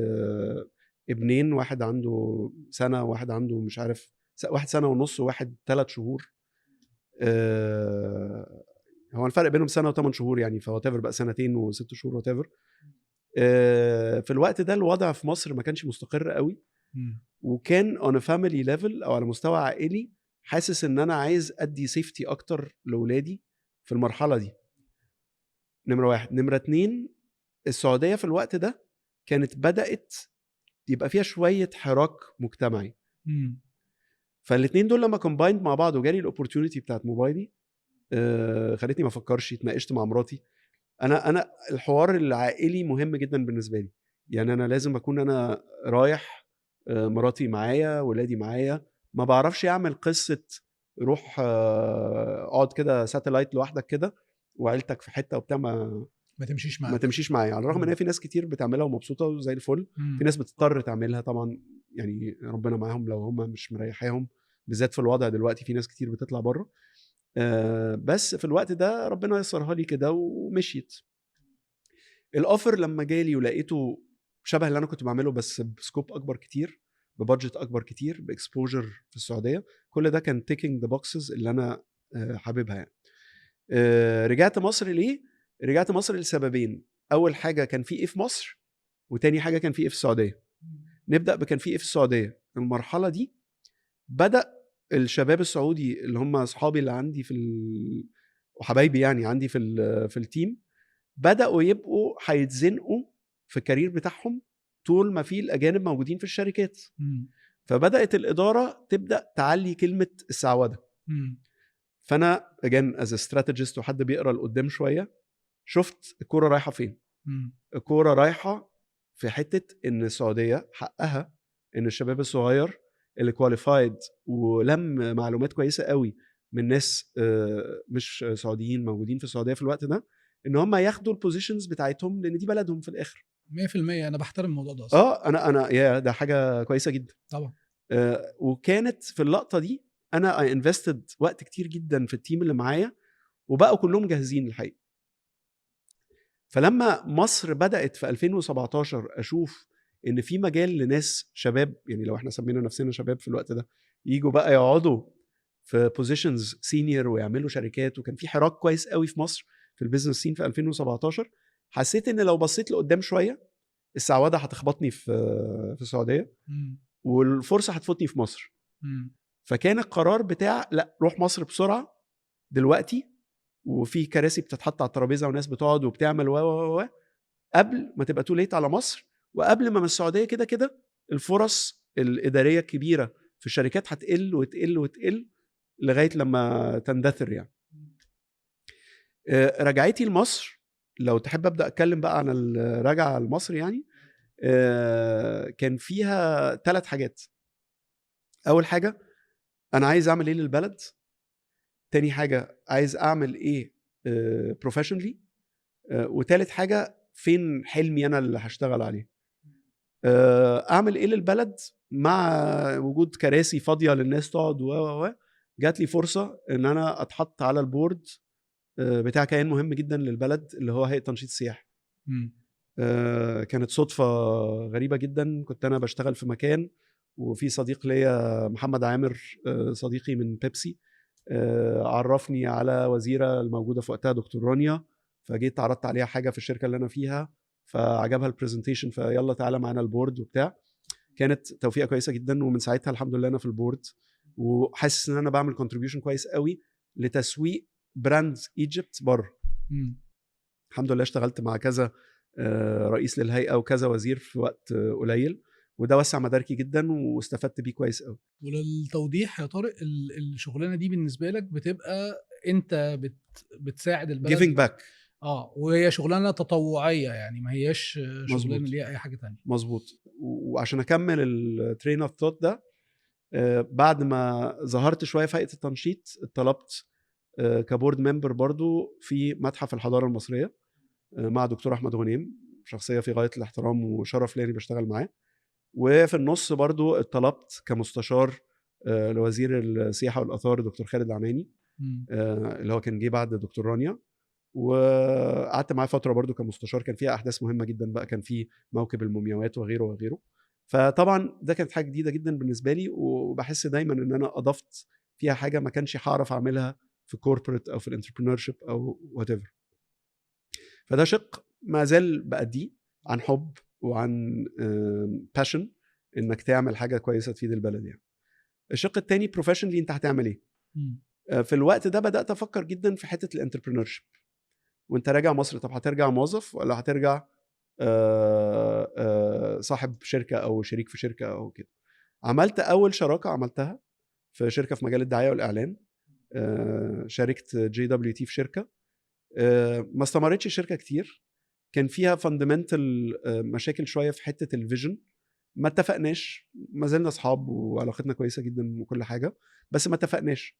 ابنين، واحد عنده سنه وواحد عنده مش عارف، واحد سنه ونص وواحد 3 شهور. هو الفرق بينهم سنه و8 شهور يعني، فواتيفر بقى 2 و6 شهور واتيفر. في الوقت ده الوضع في مصر ما كانش مستقر قوي، وكان on a family level او على مستوى عائلي حاسس ان انا عايز ادي سيفتي اكتر لاولادي في المرحله دي. نمره 1. نمره 2، السعوديه في الوقت ده كانت بدات يبقى فيها شويه حراك مجتمعي. فالاثنين دول لما كومبايند مع بعض وجالي الاوبورتيونيتي بتاعت موبايلي، خلتني ما افكرش. اتناقشت مع مراتي. انا الحوار العائلي مهم جدا بالنسبه لي. يعني انا لازم اكون انا رايح، مراتي معايا، ولادي معايا. ما بعرفش اعمل قصه روح اقعد كده ساتلايت لوحدك كده وعيلتك في حته وبتاع، ما تمشيش ما معاك. تمشيش معايا، على الرغم ان في ناس كتير بتعملها ومبسوطه وزي الفل. في ناس بتضطر تعملها طبعا، يعني ربنا معاهم لو هم مش مريحاهم، بالذات في الوضع دلوقتي في ناس كتير بتطلع بره. بس في الوقت ده ربنا يسرها لي كده ومشيت. الاوفر لما جالي ولقيته شبه اللي انا كنت بعمله بس بسكوب اكبر كتير، ببادجت اكبر كتير، باكسبوجر في السعوديه، كل ده كان تيكينج ذا بوكسز اللي انا حاببها يعني. رجعت مصر ليه؟ رجعت مصر لسببين. اول حاجه كان في ايه في مصر، وتاني حاجه كان في ايه في السعوديه. نبدا بكان في ايه في السعوديه. المرحله دي بدا الشباب السعودي اللي هم اصحابي اللي عندي وحبايبي يعني عندي في التيم، بداوا يبقوا هيتزنقوا في الكارير بتاعهم طول ما في الاجانب موجودين في الشركات. فبدات الاداره تبدا تعلي كلمه السعوده. فانا اجان از استراتيجيست وحد بيقرا لقدام شويه، شفت الكوره رايحه فين. الكوره رايحه في حته ان السعوديه حقها ان الشباب الصغير اللي كواليفايد ولم معلومات كويسه قوي من ناس مش سعوديين موجودين في السعوديه في الوقت ده، ان هم ياخدوا البوزيشنز بتاعتهم، لان دي بلدهم في الاخر. 100% انا بحترم الموضوع ده اصلا. انا يا ده حاجه كويسه جدا طبعا. وكانت في اللقطه دي انا انفستد وقت كتير جدا في التيم اللي معايا، وبقوا كلهم جاهزين الحقيقه. فلما مصر بدات في 2017 اشوف ان في مجال لناس شباب، يعني لو احنا سمينا نفسنا شباب في الوقت ده، يجوا بقى يقعدوا في بوزيشنز سينيور ويعملوا شركات، وكان في حراك كويس قوي في مصر في البيزنس سين في 2017. حسيت ان لو بصيت لقدام شويه السعوده هتخبطني في السعوديه والفرصه هتفوتني في مصر. فكان القرار بتاع لا، روح مصر بسرعه دلوقتي، وفي كراسي بتتحط على الترابيزه وناس بتقعد وبتعمل و قبل ما تبقى تو ليت على مصر، وقبل ما من السعوديه كده كده الفرص الاداريه الكبيره في الشركات هتقل وتقل وتقل لغايه لما تندثر يعني. رجعتي لمصر، لو تحب ابدا اتكلم بقى عن الرجعه لمصر يعني، كان فيها 3 حاجات. اول حاجه انا عايز اعمل ايه للبلد. تاني حاجه عايز اعمل ايه بروفيشنالي. وتالت حاجه فين حلمي انا اللي هشتغل عليه. اعمل ايه للبلد مع وجود كراسي فاضيه للناس تقعد و جات لي فرصه ان انا اتحط على البورد بتاع كيان مهم جدا للبلد اللي هو هيئه تنشيط السياحه. كانت صدفه غريبه جدا. كنت انا بشتغل في مكان، وفي صديق ليا محمد عامر صديقي من بيبسي عرفني على وزيره الموجوده في وقتها دكتور رانيا، فجيت عرضت عليها حاجه في الشركه اللي انا فيها، فعجبها البرزنتيشن، فيلا تعالى معانا البورد وبتاع. كانت توفيقه كويسه جدا، ومن ساعتها الحمد لله انا في البورد، وحاسس ان انا بعمل كونتريبيوشن كويس قوي لتسويق براند ايجيبت بره. الحمد لله اشتغلت مع كذا رئيس للهيئه وكذا وزير في وقت قليل، وده وسع مداركي جدا واستفدت بيه كويس قوي. وللتوضيح يا طارق، الشغلانه دي بالنسبه لك بتبقى انت بتساعد البلد giving back. وهي شغلانه تطوعيه يعني، ما هياش شغلانه ليها اي حاجه تانية. مظبوط. وعشان اكمل الترين اوف ثوت ده، بعد ما ظهرت شويه في هيئه التنشيط اتطلبت كبورد ممبر برضو في متحف الحضاره المصريه مع دكتور احمد غنيم، شخصيه في غايه الاحترام وشرف لي اني بشتغل معاه. وفي النص برضو اتطلبت كمستشار لوزير السياحه والاثار دكتور خالد عناني اللي هو كان جه بعد دكتور رانيا، وقعدت معاه فتره برضو كمستشار. كان فيها احداث مهمه جدا بقى، كان في موكب المومياوات وغيره وغيره. فطبعا ده كانت حاجه جديده جدا بالنسبه لي، وبحس دايما ان انا اضفت فيها حاجه ما كانش هعرف اعملها في كوربريت او في الانتربرينور شيب او وات ايفر. فده شق ما زال بأديه عن حب وعن باشن انك تعمل حاجه كويسه تفيد البلد يعني. الشق التاني بروفيشنالي انت هتعمل ايه. في الوقت ده بدات افكر جدا في حته الانتربرينورشيب. وانت راجع مصر، طب هترجع موظف ولا هترجع صاحب شركه او شريك في شركه او كده. عملت اول شراكه عملتها في شركه في مجال الدعايه والاعلان. شاركت JWT في شركه ما استمرتش الشركه كتير، كان فيها فاندمنتال مشاكل شويه في حته الفيجن، ما اتفقناش، ما زلنا اصحاب وعلاقتنا كويسه جدا وكل حاجه، بس ما اتفقناش.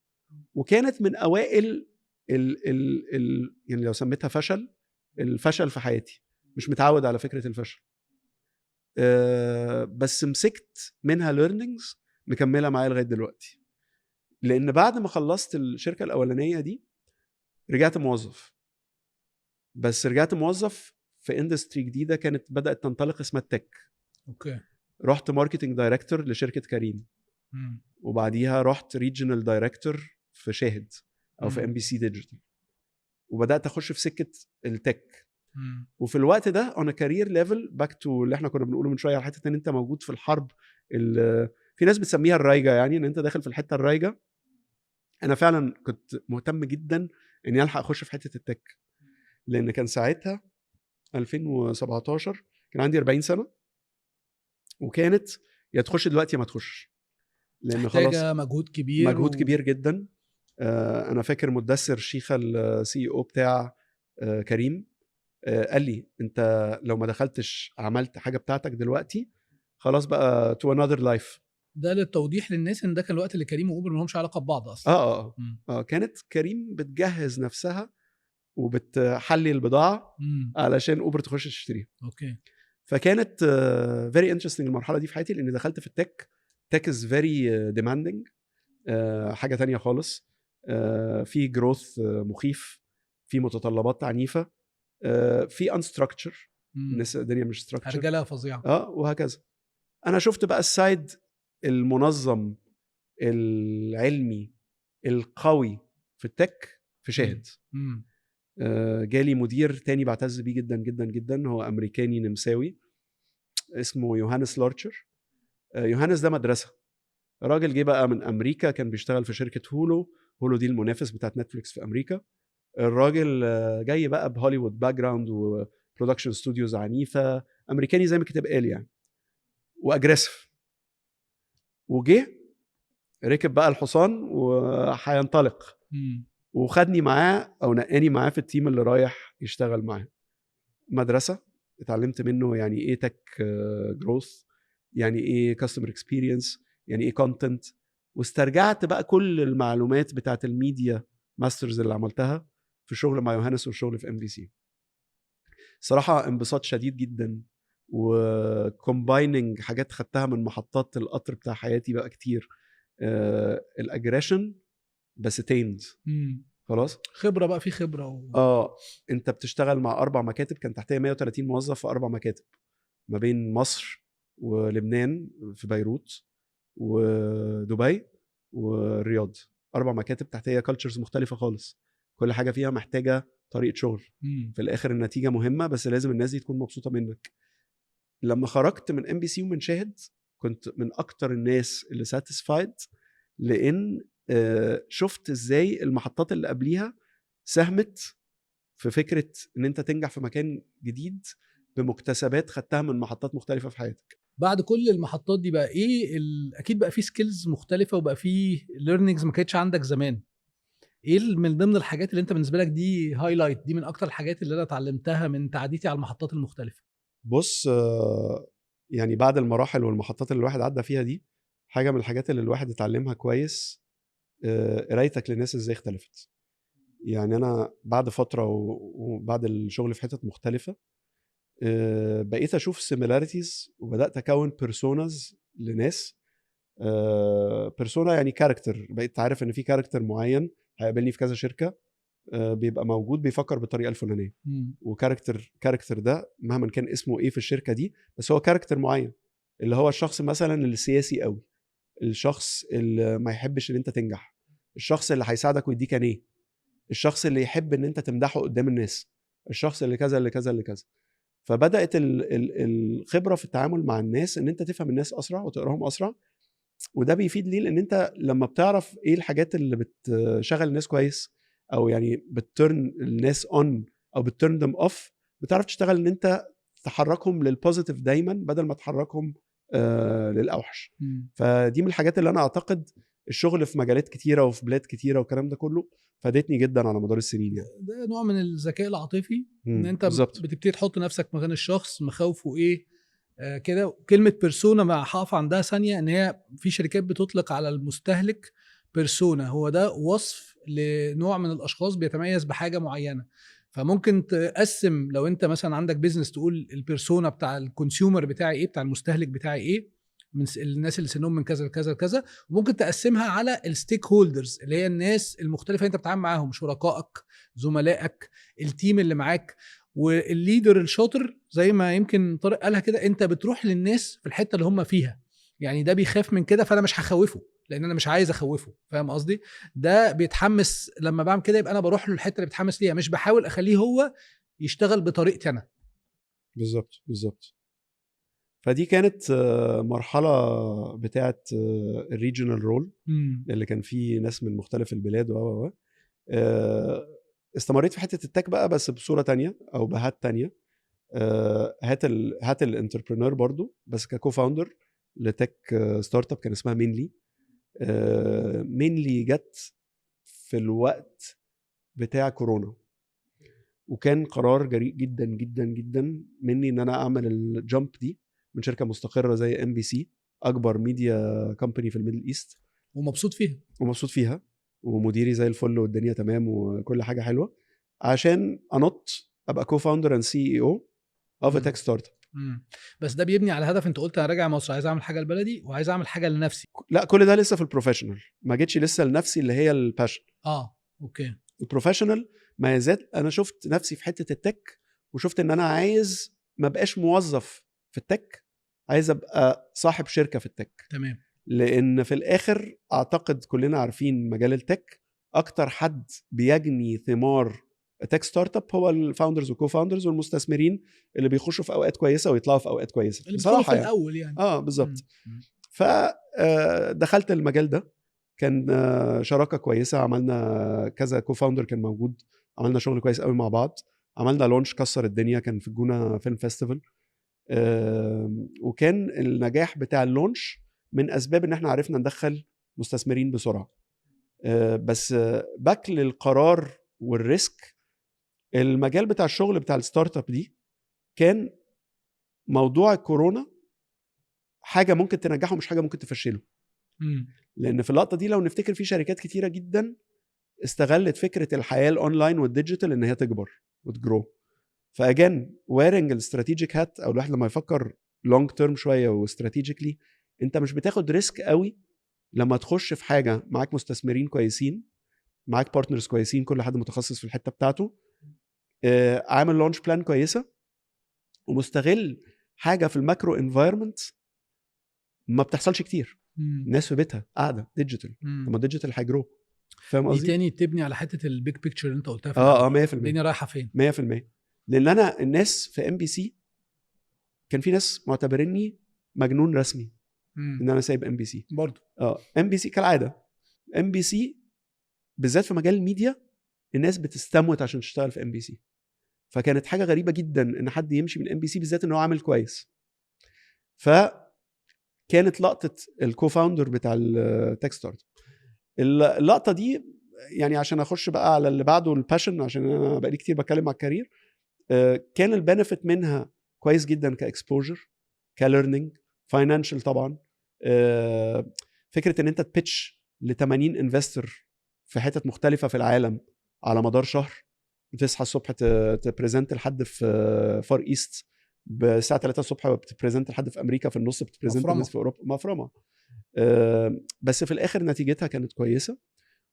وكانت من اوائل يعني لو سميتها الفشل في حياتي. مش متعود على فكره الفشل، بس مسكت منها learnings مكمله معايا لغايه دلوقتي. لان بعد ما خلصت الشركه الاولانيه دي رجعت موظف، بس رجعت موظف في اندستري جديده كانت بدات تنطلق اسمها التك. اوكي. رحت ماركتنج دايركتور لشركه كريم، وبعديها رحت ريجنال دايركتور في شاهد او في MBC ديجيتال، وبدات اخش في سكه التك. وفي الوقت ده انا كارير ليفل باك تو اللي احنا كنا بنقوله من شويه على حته ان انت موجود في الحرب. في ناس بتسميها الرايجه، يعني ان انت داخل في الحته الرايجه. انا فعلا كنت مهتم جدا اني الحق اخش في حته التك، لان كان ساعتها 2017 كان عندي 40 سنه، وكانت يا تخش دلوقتي يا ما تخش، لان خلاص مجهود كبير كبير جدا. انا فاكر مدثر شيخه الCEO بتاع كريم قال لي انت لو ما دخلتش عملت حاجه بتاعتك دلوقتي خلاص بقى to another life. ده للتوضيح للناس ان ده كان الوقت اللي كريم واوبر ما لهمش علاقه ببعض اصلا. كانت كريم بتجهز نفسها وبتحلي البضاعه علشان اوبر تخش تشتريها. اوكي. فكانت very interesting المرحله دي في حياتي، لان دخلت في التك. تك از very demanding، حاجه تانية خالص. في جروث مخيف، في متطلبات عنيفه، في unstructure، الدنيا مش structure، هرجله فظيعه. وهكذا. انا شفت بقى السايد المنظم العلمي القوي في التك في شاهد. جالي مدير تاني بعتز بيه جدا جدا جدا، هو امريكاني نمساوي اسمه يوهانس لارتشر. يوهانس ده مدرسه، راجل جه بقى من امريكا، كان بيشتغل في شركه هولو دي المنافس بتاعت نتفليكس في امريكا. الراجل جاي بقى بهوليوود باك جراوند وبرودكشن ستوديوز عنيفه، امريكاني زي ما الكتاب قال يعني، واجريسيف. وجه ركب بقى الحصان وهينطلق، وخدني معاه او نقاني معاه في التيم اللي رايح يشتغل معاه. مدرسه اتعلمت منه يعني ايه تك جروث، يعني ايه كاستمر اكسبيرينس، يعني ايه كونتنت. واسترجعت بقى كل المعلومات بتاعت الميديا ماسترز اللي عملتها في الشغل مع يوهانس والشغل في MBC. صراحه انبساط شديد جدا، وكومبايننج حاجات خدتها من محطات القطر بتاع حياتي بقى كتير. الاجريشن بس تيند خلاص، خبره بقى، في خبره انت بتشتغل مع 4 مكاتب، كان تحتيه 130 موظف في 4 مكاتب ما بين مصر ولبنان في بيروت ودبي والرياض. 4 مكاتب تحتيه كالتشرز مختلفه خالص، كل حاجه فيها محتاجه طريقه شغل. في الاخر النتيجه مهمه، بس لازم الناس دي تكون مبسوطه منك. لما خرجت من MBC ومن شاهد كنت من اكتر الناس اللي ساتيسفايد، لان شفت ازاي المحطات اللي قبليها ساهمت في فكره ان انت تنجح في مكان جديد بمكتسبات خدتها من محطات مختلفه في حياتك. بعد كل المحطات دي بقى ايه اكيد بقى في سكيلز مختلفه، وبقى في ليرنينجز ما كانتش عندك زمان. ايه من ضمن الحاجات اللي انت بالنسبه لك دي هايلايت، دي من اكتر الحاجات اللي انا اتعلمتها من تعديتي على المحطات المختلفه؟ بص، يعني بعد المراحل والمحطات اللي الواحد عدى فيها دي، حاجه من الحاجات اللي الواحد اتعلمها كويس قرايتك للناس ازاي اختلفت. يعني انا بعد فتره وبعد الشغل في حتت مختلفه بقيت اشوف سيميلاريتيز، وبدات اكون بيرسوناز لناس. بيرسونا يعني كاركتر، بقيت عارف ان في كاركتر معين هيقابلني في كذا شركه بيبقى موجود بيفكر بالطريقه الفلانيه. كاركتر ده مهما كان اسمه ايه في الشركه دي، بس هو كاركتر معين، اللي هو الشخص مثلا السياسي قوي، الشخص اللي ما يحبش ان انت تنجح، الشخص اللي هيساعدك ويديك عينيه، الشخص اللي يحب ان انت تمدحه قدام الناس، الشخص اللي كذا اللي كذا اللي كذا. فبدات الخبره في التعامل مع الناس ان انت تفهم الناس اسرع وتقراهم اسرع، وده بيفيد ليه لان انت لما بتعرف ايه الحاجات اللي بتشغل الناس كويس او يعني بتترن الناس اون او بتترن them اوف، بتعرف تشتغل ان انت تحركهم للبوزيتيف دايما بدل ما تحركهم للاوحش. فدي من الحاجات اللي انا اعتقد الشغل في مجالات كتيره وفي بلاد كتيره والكلام ده كله فادتني جدا على مدار السنين يعني. ده نوع من الذكاء العاطفي ان انت بالظبط. بتبتدي تحط نفسك مكان الشخص، مخاوفه ايه كده. كلمه بيرسونا ما هقف عندها ثانيه، ان هي في شركات بتطلق على المستهلك بيرسونا، هو ده وصف لنوع من الاشخاص بيتميز بحاجه معينه. فممكن تقسم لو انت مثلا عندك بيزنس تقول البيرسونا بتاع الكونسيومر بتاعي ايه، بتاع المستهلك بتاعي ايه، من الناس اللي سنهم من كذا لكذا لكذا. وممكن تقسمها على الستيك هولدرز اللي هي الناس المختلفه اللي انت بتتعامل معاهم، شركائك، زملائك، التيم اللي معاك. والليدر الشاطر زي ما يمكن طارق قالها كده، انت بتروح للناس في الحته اللي هم فيها. يعني ده بيخاف من كده فانا مش هخوفه لان انا مش عايز اخوفه، فاهم قصدي؟ ده بيتحمس لما بعمل كده، يبقى انا بروح له الحته اللي بيتحمس ليها، مش بحاول اخليه هو يشتغل بطريقتي انا. بالظبط بالظبط. فدي كانت مرحله بتاعه الريجنال رول اللي كان فيه ناس من مختلف البلاد و استمريت في حته التك بقى بس بصوره تانية او بهات تانية. هات الانتربرينور برضو بس ككو فاوندر لتك ستارت اب كان اسمها مينلي. مينلي جت في الوقت بتاع كورونا، وكان قرار جريء جدا جدا جدا مني ان انا اعمل الجامب دي من شركه مستقره زي MBC، اكبر ميديا كومباني في الميدل ايست، ومبسوط فيها ومديري زي الفل والدنيا تمام وكل حاجه حلوه، عشان انط ابقى كو فاوندر اند CEO اوف ا تك ستارت اب. بس ده بيبني على هدف، انت قلت انا راجع مصر عايز اعمل حاجه لبلدي وعايز اعمل حاجه لنفسي. لا كل ده لسه في البروفيشنال، ما جيتش لسه لنفسي اللي هي الباشن. اوكي. البروفيشنال ما يزال انا شفت نفسي في حته التك، وشفت ان انا عايز ما بقاش موظف في التك، عايز ابقى صاحب شركه في التك. تمام. لان في الاخر اعتقد كلنا عارفين مجال التك اكتر حد بيجني ثمار تك ستارت اب هو الفاوندرز والكو فاوندرز والمستثمرين اللي بيخشوا في اوقات كويسه ويطلعوا في اوقات كويسه اللي بصراحه في الاول يعني. بالظبط. فدخلت المجال ده، كان شراكه كويسه، عملنا كذا كو فاوندر كان موجود، عملنا شغل كويس قوي مع بعض، عملنا لونش كسر الدنيا، كان في الجونه فيلم فيستيفال. وكان النجاح بتاع اللونش من اسباب ان احنا عرفنا ندخل مستثمرين بسرعه. بس باك للقرار والريسك، المجال بتاع الشغل بتاع الستارت اب دي كان موضوع الكورونا حاجه ممكن تنجحه مش حاجه ممكن تفشله. لان في اللقطه دي لو نفتكر في شركات كتيره جدا استغلت فكره الحياه الاونلاين والديجيتال ان هي تكبر وتجرو. فاجان ويرنج الاستراتيجيك هات، او الواحد لما يفكر لونج تيرم شويه واستراتيجيكلي، انت مش بتاخد ريسك قوي لما تخش في حاجه معاك مستثمرين كويسين، معاك بارتنرز كويسين، كل حد متخصص في الحته بتاعته، عامل لونش بلان كويسه، ومستغل حاجه في الماكرو انفايرمنت ما بتحصلش كتير. الناس في بيتها قاعده ديجيتال، طب ما الديجيتال هيجرو، فاهم قصدي؟ دي تاني تبني على حته البيج بيكتشر اللي انت قلتها في 100%. الدنيا رايحه فين 100%. لان انا الناس في MBC كان في ناس معتبريني مجنون رسمي ان انا سايب MBC برضه. MBC كالعاده، MBC بالذات في مجال الميديا الناس بتستموت عشان تشتغل في MBC، فكانت حاجه غريبه جدا ان حد يمشي من MBC بالذات ان هو عامل كويس. فكانت لقطه الكو فاوندر بتاع التك ستارت. اللقطه دي يعني عشان اخش بقى على اللي بعده الباشن، عشان انا بقالي كتير بتكلم على الكارير، كان البنفيت منها كويس جدا كاكسبوجر، كليرنينج، فاينانشال طبعا. فكره ان انت تبيتش ل 80 انفستور في حتت مختلفه في العالم على مدار شهر، بتصحى الصبح تبريزنت لحد في فار ايست، الساعه 3 الصبح بتبريزنت لحد في امريكا، في النص بتبريزنت الناس في اوروبا، مفرمه. بس في الاخر نتيجتها كانت كويسه،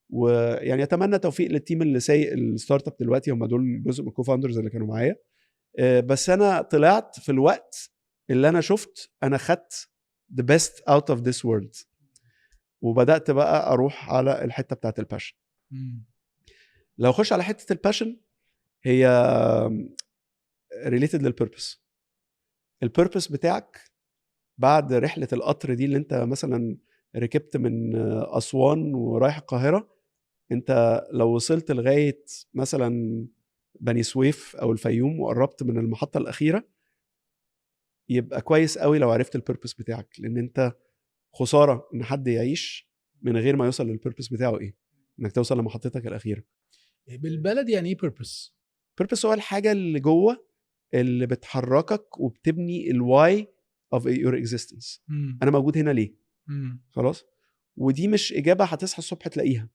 ويعني اتمنى توفيق للتيم اللي سايق الستارت اب دلوقتي، هم دول جزء من الكو فاوندرز اللي كانوا معايا. بس انا طلعت في الوقت اللي انا شفت انا خدت the best out of this world، وبدات بقى اروح على الحته بتاعت الباشن. لو اخش على حته الباشن، هي related للبيربس. البيربس بتاعك بعد رحله القطر دي اللي انت مثلا ركبت من اسوان ورايح القاهره، انت لو وصلت لغايه مثلا بني سويف او الفيوم وقربت من المحطه الاخيره، يبقى كويس قوي لو عرفت البيربس بتاعك، لان انت خساره ان حد يعيش من غير ما يوصل للبيربس بتاعه ايه، انك توصل لمحطتك الاخيره. بالبلد يعني ايه purpose؟ بيربس هو الحاجه اللي جوه اللي بتحركك وبتبني الواي of your existence. انا موجود هنا ليه؟ خلاص. ودي مش اجابه هتصحى الصبح تلاقيها،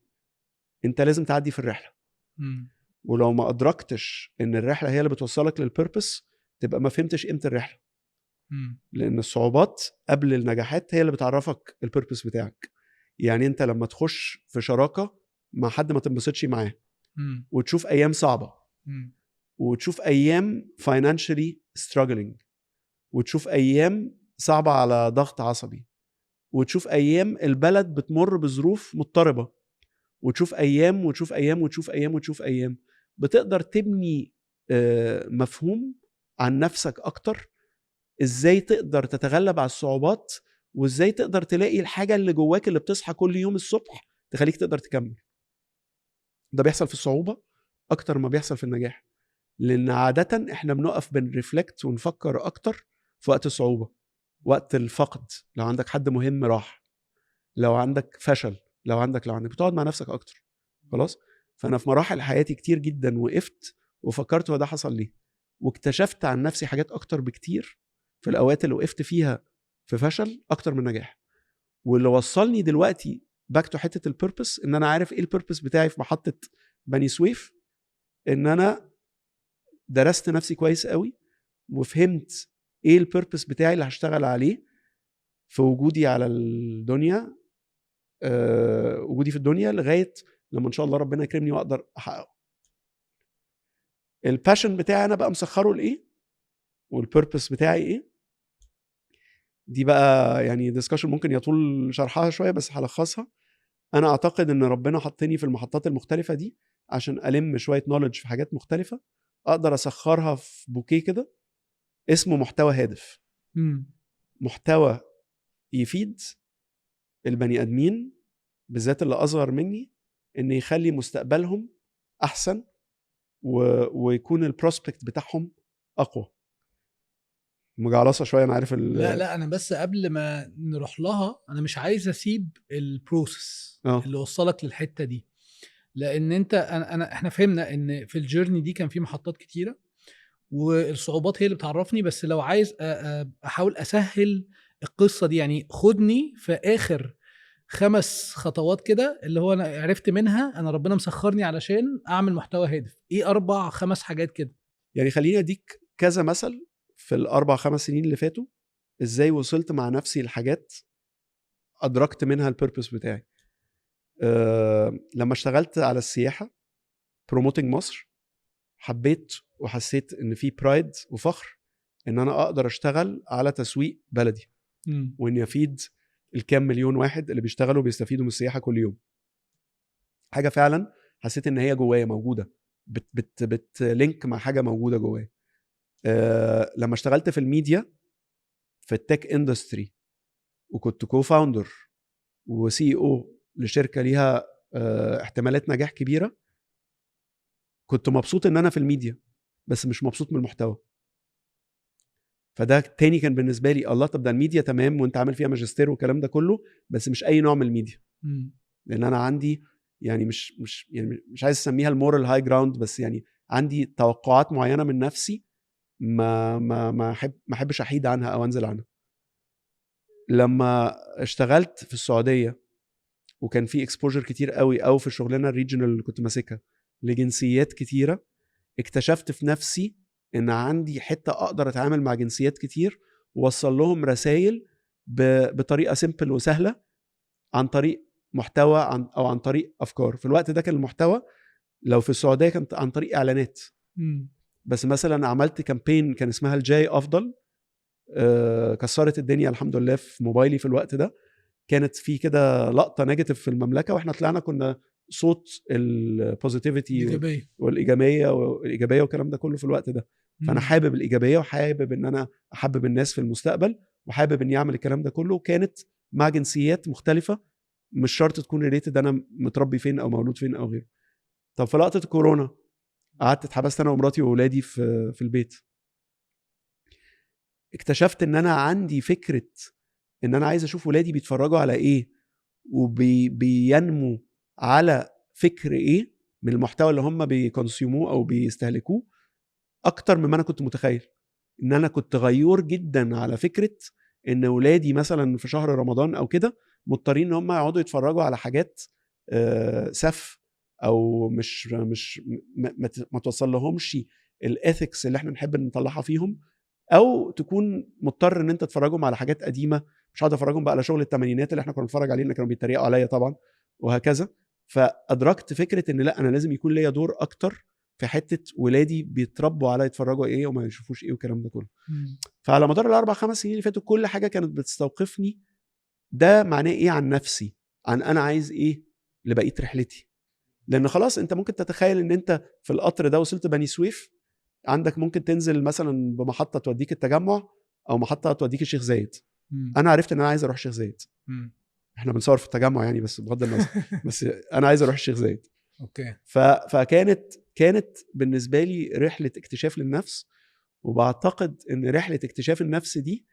انت لازم تعدي في الرحله. ولو ما ادركتش ان الرحله هي اللي بتوصلك للبيربس، تبقى ما فهمتش قيمه الرحله. لان الصعوبات قبل النجاحات هي اللي بتعرفك البيربس بتاعك. يعني انت لما تخش في شراكه مع حد ما تنبسطش معاه، وتشوف ايام صعبه، وتشوف ايام financially struggling، وتشوف ايام صعبه على ضغط عصبي، وتشوف ايام البلد بتمر بظروف مضطربه، وتشوف ايام وتشوف ايام وتشوف ايام وتشوف ايام، بتقدر تبني مفهوم عن نفسك اكتر، ازاي تقدر تتغلب على الصعوبات، وازاي تقدر تلاقي الحاجه اللي جواك اللي بتصحى كل يوم الصبح تخليك تقدر تكمل. ده بيحصل في الصعوبه اكتر ما بيحصل في النجاح، لان عاده احنا بنقف بنرفلكت ونفكر اكتر في وقت الصعوبه، وقت الفقد، لو عندك حد مهم راح، لو عندك فشل، لو عندك بتقعد مع نفسك اكتر. خلاص. فانا في مراحل حياتي كتير جدا وقفت وفكرت هو ده حصل ليه، واكتشفت عن نفسي حاجات اكتر بكتير في الاوقات اللي وقفت فيها في فشل اكتر من نجاح. واللي وصلني دلوقتي باك تو حته البيربس، ان انا عارف ايه البيربس بتاعي في محطه بني سويف، ان انا درست نفسي كويس قوي وفهمت ايه البيربس بتاعي اللي هشتغل عليه في وجودي على الدنيا، وجودي في الدنيا لغايه لما ان شاء الله ربنا يكرمني واقدر احققه. الباشن بتاعي انا بقى مسخره لايه، والبيربس بتاعي ايه، دي بقى يعني ديسكشن ممكن يطول شرحها شويه، بس هلخصها. انا اعتقد ان ربنا حطني في المحطات المختلفه دي عشان الم شويه نوليدج في حاجات مختلفه، اقدر اسخرها في بوكيه كده اسمه محتوى هادف. محتوى يفيد البني ادمين بالذات اللي اصغر مني، ان يخلي مستقبلهم احسن ويكون البروسبكت بتاعهم اقوى. مجعلصه شويه انا عارف. لا انا بس قبل ما نروح لها، انا مش عايز اسيب البروسس اللي وصلك للحته دي، لان انت احنا فهمنا ان في الجيرني دي كان في محطات كتيره، والصعوبات هي اللي بتعرفني. بس لو عايز احاول اسهل القصه دي، يعني خدني في اخر 5 خطوات كده اللي هو انا عرفت منها انا ربنا مسخرني علشان اعمل محتوى هادف. ايه 4-5 حاجات كده؟ يعني خليني اديك كذا مثل في ال4-5 سنين اللي فاتوا، ازاي وصلت مع نفسي لحاجات ادركت منها البيربس بتاعي. لما اشتغلت على السياحه بروموتنج مصر، حبيت وحسيت ان في برايد وفخر ان انا اقدر اشتغل على تسويق بلدي، واني افيد الكام مليون واحد اللي بيشتغلوا بيستفيدوا من السياحه كل يوم. حاجه فعلا حسيت ان هي جوايا موجوده، بتلينك مع حاجه موجوده جوايا. لما اشتغلت في الميديا في التك اندستري، وكنت كو فاوندر وسي او لشركه ليها احتمالات نجاح كبيره، كنت مبسوط ان انا في الميديا بس مش مبسوط من المحتوى. فده تاني كان بالنسبه لي الله، طب ده الميديا تمام وانت عامل فيها ماجستير والكلام ده كله، بس مش اي نوع من الميديا. لان انا عندي يعني مش عايز اسميها المورال هاي جراوند، بس يعني عندي توقعات معينه من نفسي ما احبش احيد عنها او انزل عنها. لما اشتغلت في السعوديه وكان في اكسبوجر كتير قوي او في الشغلانه الريجنال اللي كنت ماسكها لجنسيات كتيره، اكتشفت في نفسي ان عندي حته اقدر اتعامل مع جنسيات كتير ووصل لهم رسائل بطريقه سيمبل وسهله، عن طريق محتوى او عن طريق افكار. في الوقت ده كان المحتوى لو في السعوديه كانت عن طريق اعلانات. بس مثلا عملت كامبين كان اسمها الجاي افضل، كسرت الدنيا الحمد لله في موبايلي في الوقت ده. كانت في كده لقطه نيجاتيف في المملكه، واحنا طلعنا كنا صوت البوزيتيفيتي والايجابيه والكلام ده كله في الوقت ده. فانا حابب الايجابيه وحابب ان انا احبب الناس في المستقبل وحابب اني اعمل الكلام ده كله. كانت مع جنسيات مختلفه مش شرط تكون ريليتد انا متربي فين او مولود فين او غيره. طب في لقطه الكورونا قعدت اتحبست انا ومراتي واولادي في البيت. اكتشفت ان انا عندي فكره ان انا عايز اشوف ولادي بيتفرجوا على ايه وبينموا على فكر ايه من المحتوى اللي هم بيكونسيوموه او بيستهلكوه اكتر مما انا كنت متخيل. ان انا كنت غيور جدا على فكره ان ولادي مثلا في شهر رمضان او كده مضطرين ان هم يقعدوا يتفرجوا على حاجات سف او مش ما توصل لهمش الاثكس اللي احنا نحب نطلعها فيهم، او تكون مضطر ان انت تتفرجهم على حاجات قديمه مش هقعد افرجهم بقى على شغل الثمانينات اللي احنا كنا بنتفرج عليه، اللي كانوا بيتريقوا عليا طبعا وهكذا. فادركت فكره ان لا، انا لازم يكون ليا دور اكتر في حته ولادي بيتربوا على يتفرجوا ايه وما يشوفوش ايه والكلام ده كله. فعلى مدار ال4-5 سنين اللي فاتوا كل حاجه كانت بتستوقفني ده معناه ايه عن نفسي، عن انا عايز ايه لبقيه رحلتي. لان خلاص انت ممكن تتخيل ان انت في القطر ده وصلت بني سويف، عندك ممكن تنزل مثلا بمحطه توديك التجمع او محطه توديك الشيخ زايد. انا عرفت ان انا عايز اروح الشيخ زايد. احنا بنصور في التجمع يعني بس بغض النظر بس انا عايز اروح الشيخ زايد. اوكي. فكانت بالنسبه لي رحله اكتشاف للنفس. وبعتقد ان رحله اكتشاف النفس دي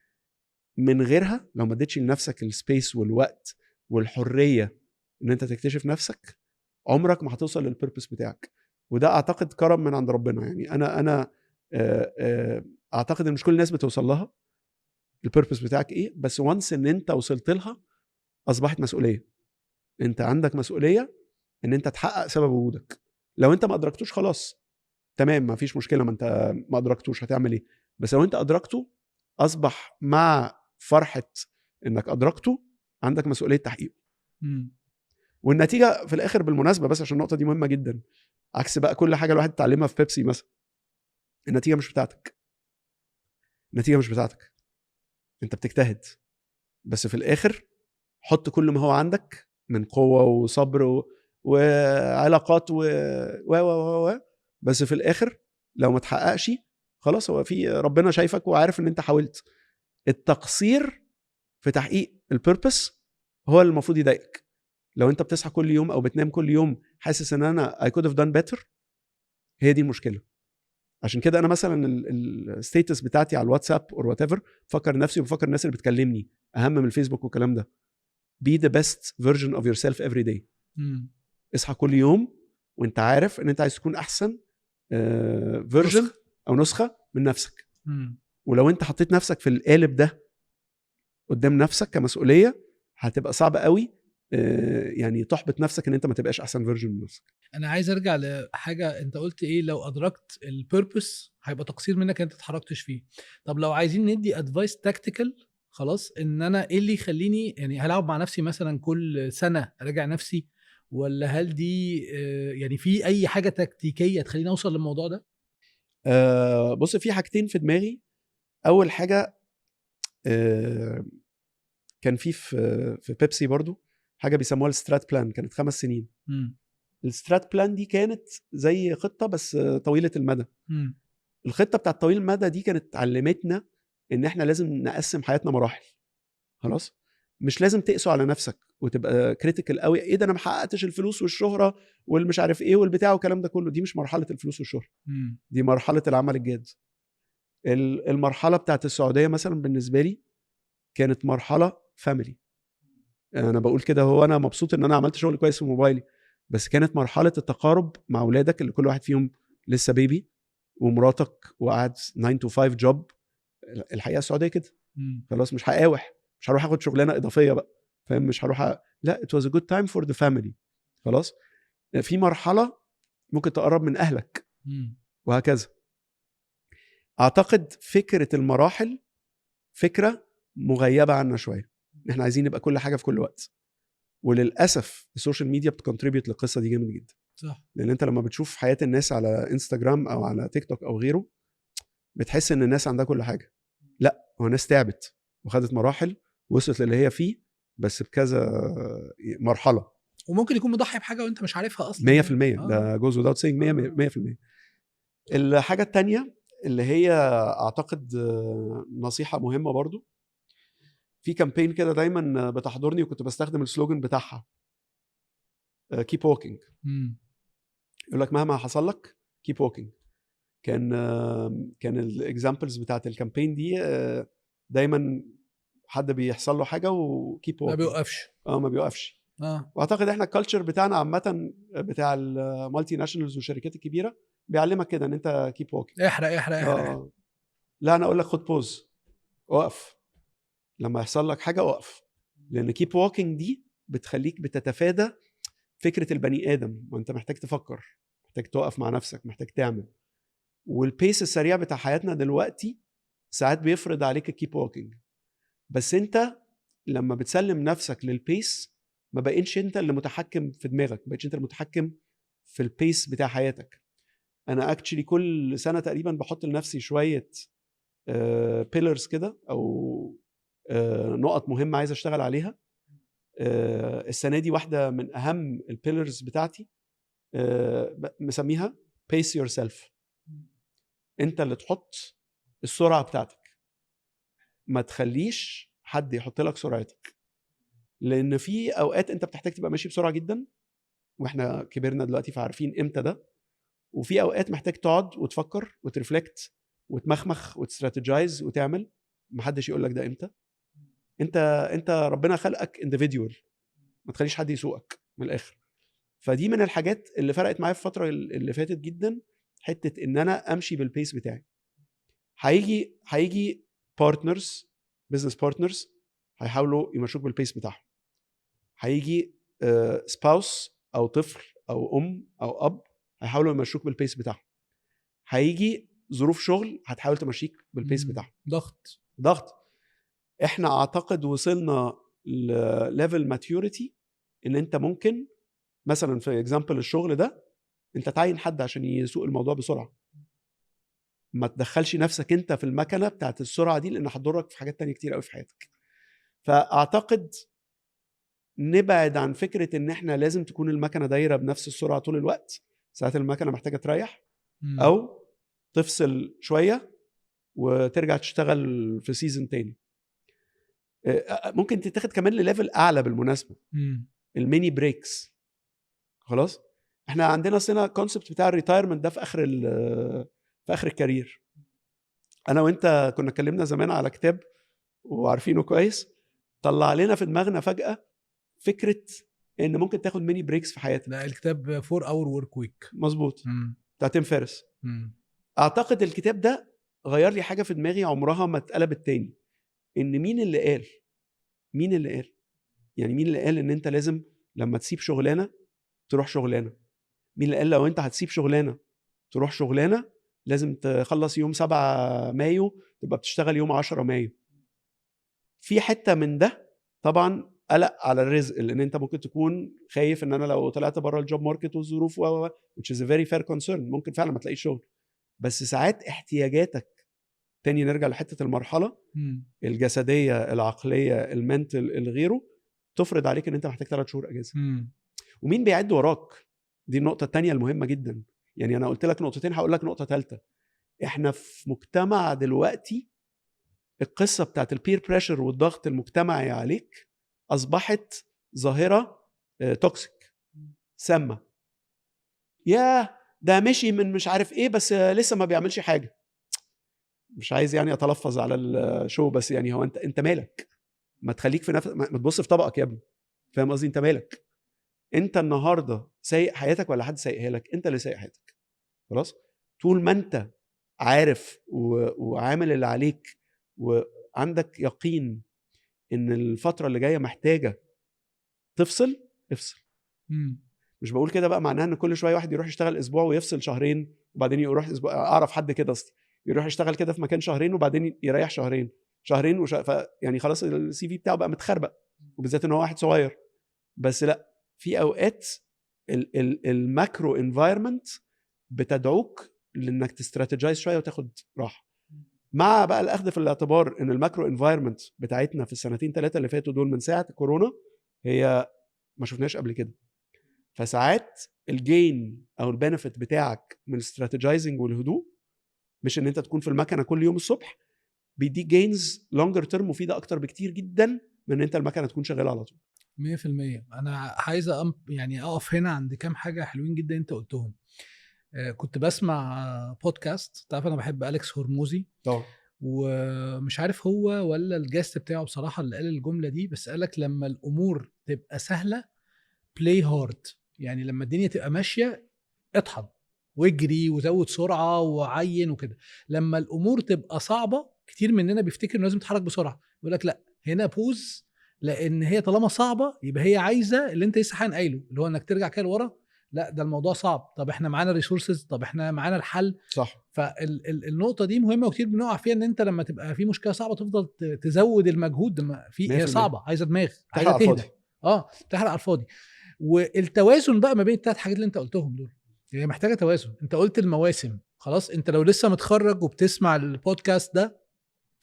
من غيرها لو ما اديتش لنفسك السبيس والوقت والحريه ان انت تكتشف نفسك عمرك ما هتوصل للبيربس بتاعك. وده اعتقد كرم من عند ربنا. يعني انا اعتقد ان مش كل الناس بتوصل لها البيربس بتاعك ايه، بس وانس ان انت وصلت لها اصبحت مسؤوليه. انت عندك مسؤوليه ان انت تحقق سبب وجودك. لو انت ما ادركتوش خلاص تمام، ما فيش مشكله، ما انت ما ادركتوش هتعمل ايه. بس لو انت ادركته اصبح مع فرحه انك ادركته عندك مسؤوليه تحقيقه. والنتيجه في الاخر بالمناسبه، بس عشان النقطه دي مهمه جدا، عكس بقى كل حاجه الواحد اتعلمها في بيبسي مثلا، النتيجه مش بتاعتك. النتيجه مش بتاعتك، انت بتجتهد بس في الاخر حط كل ما هو عندك من قوه وصبر وعلاقات و بس في الاخر لو ما تحققش خلاص، هو في ربنا شايفك وعارف ان انت حاولت. التقصير في تحقيق البيربس هو اللي المفروض يضايقك. لو انت بتصحى كل يوم او بتنام كل يوم حاسس ان انا I could have done better، هي دي المشكله. عشان كده انا مثلا الستيتس بتاعتي على الواتساب اور وات ايفر بفكر نفسي وبفكر الناس اللي بتكلمني اهم من الفيسبوك والكلام ده. be the best version of yourself every day. اصحى كل يوم وانت عارف ان انت عايز تكون احسن فيرجن او نسخه من نفسك. ولو انت حطيت نفسك في القالب ده قدام نفسك كمسؤوليه هتبقى صعب قوي يعني تحبط نفسك ان انت ما تبقاش احسن فيرجن من نفسك. انا عايز ارجع لحاجه انت قلت ايه، لو ادركت البيربس هيبقى تقصير منك انت اتحركتش فيه. طب لو عايزين ندي ادفايس تاكتيكال خلاص، ان انا ايه اللي يخليني يعني هلعب مع نفسي مثلا كل سنه اراجع نفسي، ولا هل دي يعني في اي حاجه تكتيكيه تخليني اوصل للموضوع ده؟ بص في حاجتين في دماغي. اول حاجه كان في بيبسي برضو حاجه بيسموها السترات بلان، كانت 5 سنين. السترات بلان دي كانت زي خطه بس طويله المدى. الخطه بتاعت طويل المدى دي كانت علمتنا ان احنا لازم نقسم حياتنا مراحل. خلاص مش لازم تقسوا على نفسك وتبقى كريتيكال قوي، ايه ده انا ما حققتش الفلوس والشهره والمش عارف ايه والبتاع والكلام ده كله. دي مش مرحله الفلوس والشهره، دي مرحله العمل الجاد. المرحله بتاعت السعوديه مثلا بالنسبه لي كانت مرحله فاميلي. انا بقول كده هو انا مبسوط ان انا عملت شغل كويس في موبايلي، بس كانت مرحله التقارب مع اولادك اللي كل واحد فيهم لسه بيبي، ومراتك وقعد 9 to 5 جوب. الحقيقه السعوديه كده خلاص مش هقاوح، مش هروح اخد شغلانه اضافيه بقى، فاهم؟ مش هروح لا it was a good time for the family. خلاص في مرحله ممكن تقرب من اهلك وهكذا. اعتقد فكره المراحل فكره مغيبه عنا شويه، احنا عايزين نبقى كل حاجه في كل وقت. وللاسف السوشيال ميديا بتكونتريبيوت للقصه دي جامد جدا. صح. لان انت لما بتشوف حياه الناس على انستجرام او على تيك توك او غيره بتحس ان الناس عندها كل حاجه. لا، هو ناس تعبت وخدت مراحل وصلت للي هي فيه بس بكذا مرحله، وممكن يكون مضحي بحاجه وانت مش عارفها اصلا 100%. ده جوز without saying 100%. الحاجه الثانيه اللي هي اعتقد نصيحه مهمه برضو، في كامبين كده دايما بتحضرني وكنت بستخدم السلوجن بتاعها keep walking. يقول لك مهما حصل لك keep walking. كان الاكزامبلز بتاعت الكامبين دي دايما حد بيحصل له حاجه وكيب ما بيوقفش. ما بيوقفش. واعتقد احنا الكالتشر بتاعنا عامه بتاع المالتي ناشونالز والشركات الكبيره بيعلمك كده ان انت كيب ووكينج، احرق. لا انا اقول لك خد بوز، وقف لما يحصل لك حاجه، وقف. لان كيب ووكينج دي بتخليك بتتفادى فكره البني ادم، وانت محتاج تفكر، محتاج تقف مع نفسك، محتاج تعمل. والبيس السريع بتاع حياتنا دلوقتي ساعات بيفرض عليك الكيب ووكينج، بس انت لما بتسلم نفسك للبيس ما بقينش انت اللي متحكم في دماغك، ما بقيتش انت المتحكم في البيس بتاع حياتك. انا اكتشلي كل سنه تقريبا بحط لنفسي شويه بيلرز كده او نقط مهمه عايز اشتغل عليها. السنه دي واحده من اهم البيلرز بتاعتي مسميها pace yourself. انت اللي تحط السرعه بتاعتك، ما تخليش حد يحط لك سرعتك. لان في اوقات انت بتحتاج تبقى ماشي بسرعه جدا، واحنا كبرنا دلوقتي فعارفين امتى ده. وفي اوقات محتاج تقعد وتفكر وترفلكت وتمخمخ وتستراتيجايز وتعمل. محدش يقول لك ده امتى. انت ربنا خلقك individual، ما تخليش حد يسوقك من الاخر. فدي من الحاجات اللي فرقت معايا في الفتره اللي فاتت جدا، حته ان انا امشي بالبيس بتاعي. هيجي بارتنرز، بزنس بارتنرز هيحاولوا يمشوك بالبيس بتاعهم. هيجي سباوس او طفل او ام او اب هيحاولوا يمشوك بالبيس بتاعهم. هيجي ظروف شغل هتحاول تمشيك بالبيس بتاعهم. ضغط. احنا اعتقد وصلنا لليفل ماتيوريتي ان انت ممكن مثلا في اكزامبل الشغل ده انت تعين حد عشان يسوق الموضوع بسرعه. ما تدخلش نفسك انت في المكنه بتاعت السرعه دي، لان هتضرك في حاجات تانية كتير قوي في حياتك. فاعتقد نبعد عن فكره ان احنا لازم تكون المكنه دايره بنفس السرعه طول الوقت. ساعات المكنه محتاجه تريح او تفصل شويه وترجع تشتغل في سيزون تاني. ممكن تتاخد كمان لليفل اعلى بالمناسبه، الميني بريكس. خلاص احنا عندنا سنه كونسبت بتاع الريتايرمنت ده في اخر الكارير. انا وانت كنا اتكلمنا زمان على كتاب وعارفينه كويس، طلع علينا في دماغنا فجاه فكره ان ممكن تاخد ميني بريكس في حياتك. ده الكتاب 4 اور ورك ويك، مظبوط، بتاع تيم فيرس. اعتقد الكتاب ده غير لي حاجه في دماغي عمرها ما اتقلبت تاني. ان مين اللي قال يعني مين اللي قال ان انت لازم لما تسيب شغلانه تروح شغلانه؟ مين اللي قال لو انت هتسيب شغلانه تروح شغلانه لازم تخلص يوم 7 مايو تبقى بتشتغل يوم 10 مايو؟ في حته من ده طبعا قلق على الرزق، لان انت ممكن تكون خايف ان انا لو طلعت بره الجوب ماركت والظروف which is a very fair concern ممكن فعلا ما تلاقيش شغل. بس ساعات احتياجاتك، تاني نرجع لحته المرحله الجسديه العقليه المنتل الغيره، تفرض عليك ان انت محتاج 3 شهور اجازه. ومين بيعد وراك؟ دي النقطه الثانيه المهمه جدا. يعني انا قلت لك نقطتين، هقول لك نقطه ثالثه. احنا في مجتمع دلوقتي القصه بتاعت البير بريشر والضغط المجتمعي عليك اصبحت ظاهره توكسيك سامه. يا ده مشي من مش عارف ايه بس لسه ما بيعملش حاجه. مش عايز يعني اتلفظ على الشو، بس يعني هو انت مالك؟ ما تخليك في نفس، ما تبص في طبقك يا ابني. فاهم قصدي؟ انت مالك؟ انت النهارده سايق حياتك ولا حد سايقها لك؟ انت اللي سايق حياتك. خلاص. طول ما انت عارف وعامل اللي عليك وعندك يقين ان الفتره اللي جايه محتاجه تفصل، افصل. مش بقول كده بقى معناها ان كل شويه واحد يروح يشتغل اسبوع ويفصل شهرين وبعدين يروح اسبوع. اعرف حد كده اصلا يروح يشتغل كده في مكان شهرين وبعدين يريح شهرين يعني خلاص السي في بتاعه بقى متخربق، وبالذات ان هو واحد صغير. بس لا، في اوقات الماكرو انفايرمنت بتدعوك لانك تستراتيجايز شويه وتاخد راحه، مع بقى الاخذ في الاعتبار ان الماكرو انفايرمنت بتاعتنا في السنتين 3 اللي فاتوا دول من ساعه الكورونا هي ما شفناش قبل كده. فساعات الجين او البنفيت بتاعك من الاستراتيجايزنج والهدوء مش ان انت تكون في المكنه كل يوم الصبح، بيديك جينز لونجر تيرم مفيده اكتر بكتير جدا من ان انت المكنه تكون شغاله على طول. 100%. انا عايز يعني اقف هنا عند كام حاجه حلوين جدا انت قلتهم. كنت بسمع بودكاست، تعرف انا بحب أليكس هرموزي، طبعا. ومش عارف هو ولا الجاست بتاعه بصراحه اللي قال الجمله دي، بس قالك لما الامور تبقى سهله بلاي هارد، يعني لما الدنيا تبقى ماشيه اطحن واجري وزود سرعه وعين وكده. لما الامور تبقى صعبه كتير مننا بيفتكر انه لازم يتحرك بسرعه، يقول لك لا هنا بوز، لان هي طالما صعبه يبقى هي عايزه اللي انت لسه حان قايله، اللي هو انك ترجع كده لورا. لا ده الموضوع صعب، طب احنا معانا ريسورسز، طب احنا معانا الحل. صح. فالنقطه دي مهمه وكتير بنقع فيها، ان انت لما تبقى في مشكله صعبه تفضل تزود المجهود في، هي 100%. صعبه عايزه دماغ، تحرق عايزه على تهدى. الفاضي. تحرق على الفاضي. والتوازن بقى ما بين الثلاث حاجات اللي انت قلتهم دول، هي محتاجه توازن. انت قلت المواسم، خلاص انت لو لسه متخرج وبتسمع البودكاست ده،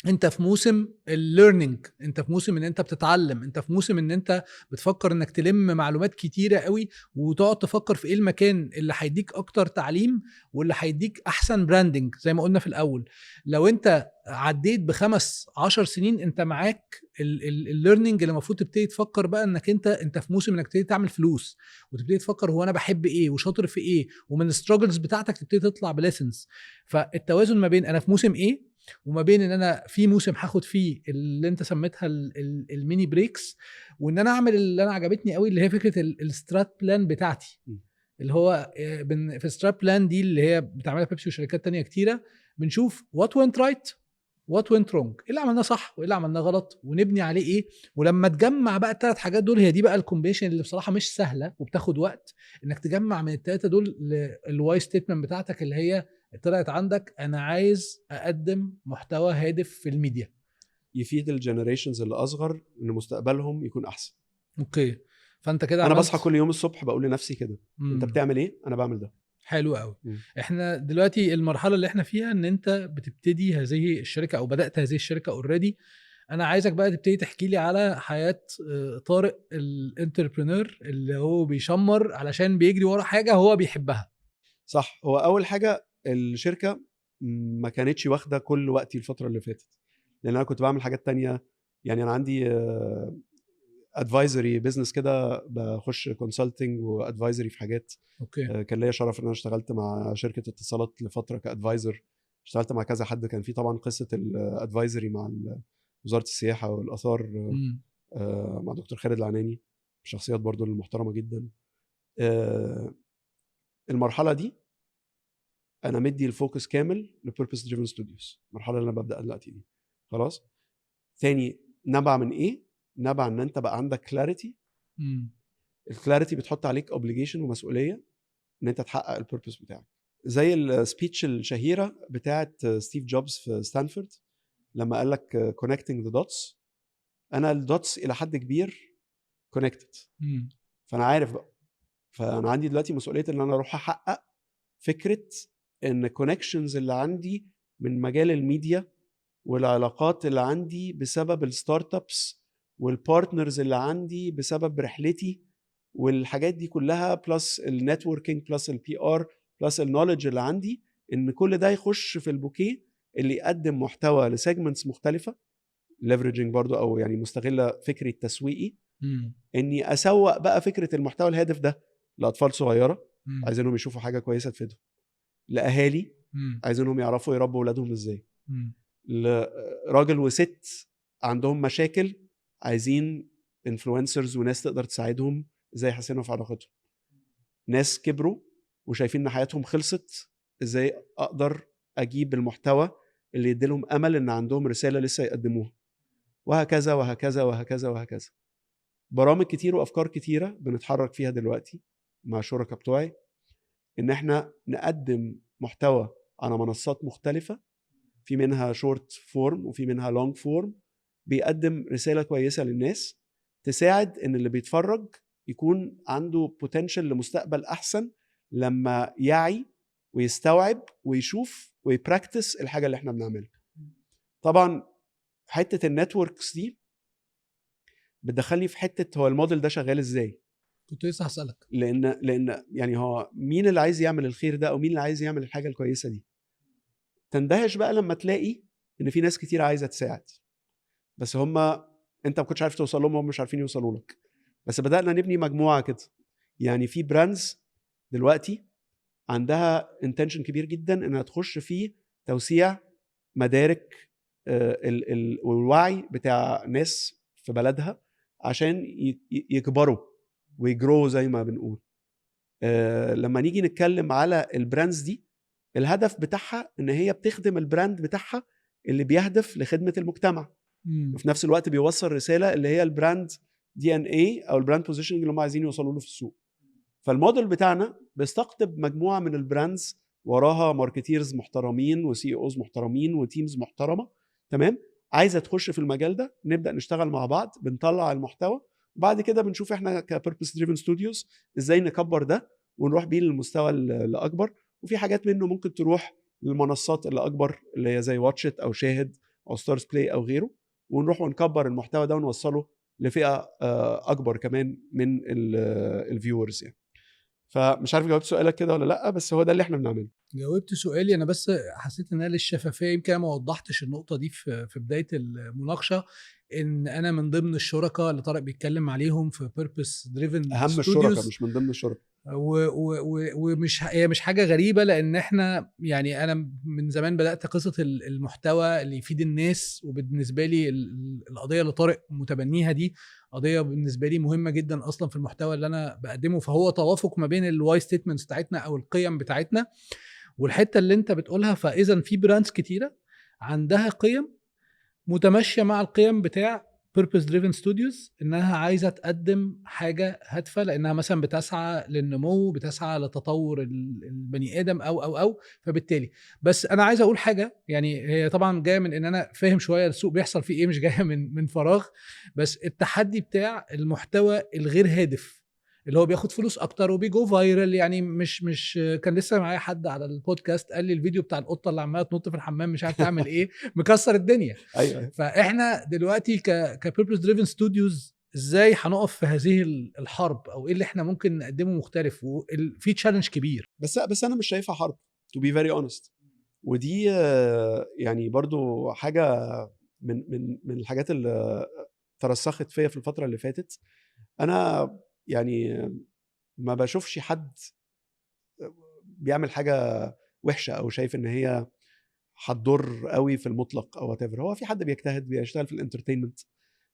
انت في موسم الليرنينج، انت في موسم ان انت بتتعلم، انت في موسم ان انت بتفكر انك تلم معلومات كتيره قوي وتقعد تفكر في ايه المكان اللي هيديك اكتر تعليم واللي هيديك احسن براندنج زي ما قلنا في الاول. لو انت عديت ب5-10 سنين انت معاك الليرنينج اللي المفروض تبتدي تفكر بقى انك انت في موسم انك تبتدي تعمل فلوس، وتبتدي تفكر هو انا بحب ايه وشاطر في ايه، ومن الستراجلز بتاعتك تبتدي تطلع بليسنز. فالتوازن ما بين انا في موسم ايه وما بين ان انا في موسم هاخد فيه اللي انت سميتها الميني بريكس، وان انا اعمل اللي انا عجبتني قوي اللي هي فكره السترات بلان بتاعتي، اللي هو في السترات بلان دي اللي هي بتعملها بيبسي وشركات تانية كتيره، بنشوف وات وينت رايت وات وينت رونج، ايه اللي عملناه صح وايه اللي عملناه غلط ونبني عليه ايه. ولما تجمع بقى الثلاث حاجات دول، هي دي بقى الكومبيشن اللي بصراحه مش سهله وبتاخد وقت، انك تجمع من الثلاثه دول الواي ستيتمنت بتاعتك اللي هي طلعت عندك انا عايز اقدم محتوى هادف في الميديا يفيد الجنريشنز اللي اصغر ان مستقبلهم يكون احسن. اوكي. فانت كده انا عملت. بصحى كل يوم الصبح بقول لنفسي كده انت بتعمل ايه، انا بعمل ده. حلو قوي. احنا دلوقتي المرحله اللي احنا فيها ان انت بتبتدي هذه الشركه او بدات هذه الشركه اوريدي. انا عايزك بقى تبتدي تحكي لي على حياه طارق الانتربرينور اللي هو بيشمر علشان بيجري ورا حاجه هو بيحبها. صح. هو اول حاجه الشركه ما كانتش واخده كل وقتي الفتره اللي فاتت، لان انا كنت بعمل حاجات تانية. يعني انا عندي ادفايزري بزنس كده، بخش كونسلتنج وادفايزري في حاجات. اوكي. كان ليا شرف ان انا اشتغلت مع شركه اتصالات لفتره كادفايزر، اشتغلت مع كذا حد. كان في طبعا قصه الادفايزري مع وزاره السياحه والاثار مع دكتور خالد العناني، شخصيات برضو المحترمه جدا. المرحله دي انا مدي الفوكس كامل لبيربس دريفن ستوديوز، المرحله اللي انا ببدا دلوقتي دي. خلاص. تاني نبع من ايه؟ نبع ان انت بقى عندك كلاريتي. الكلاريتي بتحط عليك اوبليجيشن ومسؤوليه ان انت تحقق البيربس بتاعك. زي السبيتش الشهيره بتاعت ستيف جوبز في ستانفورد لما قال لك connecting the dots. انا الدوتس الى حد كبير connected، فانا عارف بقى. فانا عندي دلوقتي مسؤوليه ان انا اروح احقق فكره ان الكونكشنز اللي عندي من مجال الميديا والعلاقات اللي عندي بسبب الستارت ابس والبارتنرز اللي عندي بسبب رحلتي والحاجات دي كلها، بلس النتوركينج بلس البي ار بلس النولج اللي عندي، ان كل ده يخش في البوكيه اللي يقدم محتوى لسيجمنتس مختلفه، ليفرجينج برضو او يعني مستغله فكره تسويقي. اني اسوق بقى فكره المحتوى الهادف ده لاطفال صغيره عايزينهم يشوفوا حاجه كويسه تفيدهم، لاهالي عايزينهم يعرفوا يربوا اولادهم ازاي، لراجل وست عندهم مشاكل عايزين انفلونسرز وناس تقدر تساعدهم ازاي يحسنوا في علاقتهم، ناس كبروا وشايفين ان حياتهم خلصت ازاي اقدر اجيب المحتوى اللي يديلهم امل ان عندهم رساله لسه يقدموها، وهكذا وهكذا وهكذا وهكذا. برامج كتير وافكار كتيره بنتحرك فيها دلوقتي مع شركاء بتوعي ان احنا نقدم محتوى على منصات مختلفه، في منها شورت فورم وفي منها لونج فورم، بيقدم رساله كويسه للناس تساعد ان اللي بيتفرج يكون عنده بوتنشال لمستقبل احسن لما يعي ويستوعب ويشوف ويبراكتس الحاجه اللي احنا بنعملها. طبعا حته النتوركس دي بتدخلني في حته هو الموديل ده شغال ازاي. كنت لسه هسألك، لان يعني هو مين اللي عايز يعمل الخير ده او مين اللي عايز يعمل الحاجه الكويسه دي. تندهش بقى لما تلاقي ان في ناس كتير عايزه تساعد، بس هم انت ما كنتش عارف توصل لهم وهم مش عارفين يوصلوا لك. بس بدأنا نبني مجموعه كده. يعني في براندز دلوقتي عندها انتنشن كبير جدا انها تخش في توسيع مدارك والوعي بتاع ناس في بلدها عشان يكبروا ويجروا زي ما بنقول. لما نيجي نتكلم على البراندز دي، الهدف بتاعها ان هي بتخدم البراند بتاعها اللي بيهدف لخدمة المجتمع، وفي نفس الوقت بيوصل رسالة اللي هي البراند DNA او البراند بوزيشننج اللي هم عايزين يوصلوا له في السوق. فالموديل بتاعنا بيستقطب مجموعة من البراندز وراها ماركتيرز محترمين وسي اوز محترمين وتيمز محترمة، تمام، عايزة تخش في المجال ده. نبدأ نشتغل مع بعض، بنطلع المحتوى، وبعد كده بنشوف احنا كبيربس دريفن ستوديوز ازاي نكبر ده ونروح بيه للمستوى الأكبر. وفي حاجات منه ممكن تروح للمنصات اللي أكبر اللي هي زي واتشت أو شاهد أو ستارز بلاي أو غيره، ونروح ونكبر المحتوى ده ونوصله لفئة أكبر كمان من الفيورز يعني. فمش عارف جاوبت سؤالك كده ولا لا، بس هو ده اللي احنا بنعمله. جاوبت سؤالي انا، بس حسيت ان انا للشفافيه يمكن انا ما وضحتش النقطه دي في بدايه المناقشه، ان انا من ضمن الشركاء اللي طارق بيتكلم عليهم في بيربس دريفن اهم الشركاء مش من ضمن الشركاء. ومش هي مش حاجه غريبه، لان احنا يعني انا من زمان بدات قصه المحتوى اللي يفيد الناس، وبالنسبه لي القضيه اللي طارق متبنيها دي قضيه بالنسبه لي مهمه جدا اصلا في المحتوى اللي انا بقدمه. فهو توافق ما بين الواي ستيتمنتس بتاعتنا او القيم بتاعتنا والحته اللي انت بتقولها. فاذا في براندز كتيره عندها قيم متماشيه مع القيم بتاع purpose driven studios، انها عايزه تقدم حاجه هادفه، لانها مثلا بتسعى للنمو، بتسعى لتطور البني ادم او فبالتالي. بس انا عايز اقول حاجه، يعني هي طبعا جايه من ان انا فاهم شويه السوق بيحصل فيه ايه، مش جايه من فراغ. بس التحدي بتاع المحتوى الغير هادف اللي هو بياخد فلوس اكتر وبيجو فايرال، يعني مش كان لسه معايا حد على البودكاست قال لي الفيديو بتاع القطه اللي عماله تنط في الحمام مش عارف تعمل ايه مكسر الدنيا. ايوه. فاحنا دلوقتي كبيربس دريفن ستوديوز ازاي هنقف في هذه الحرب، او ايه اللي احنا ممكن نقدمه مختلف؟ وفي تشالنج كبير. بس انا مش شايفها حرب to be very honest. ودي يعني برضو حاجه من الحاجات اللي ترسخت فيا في الفتره اللي فاتت. انا يعني ما بشوفش حد بيعمل حاجه وحشه او شايف ان هي هتضر قوي في المطلق او whatever. هو في حد بيجتهد بيشتغل في الانترتينمنت،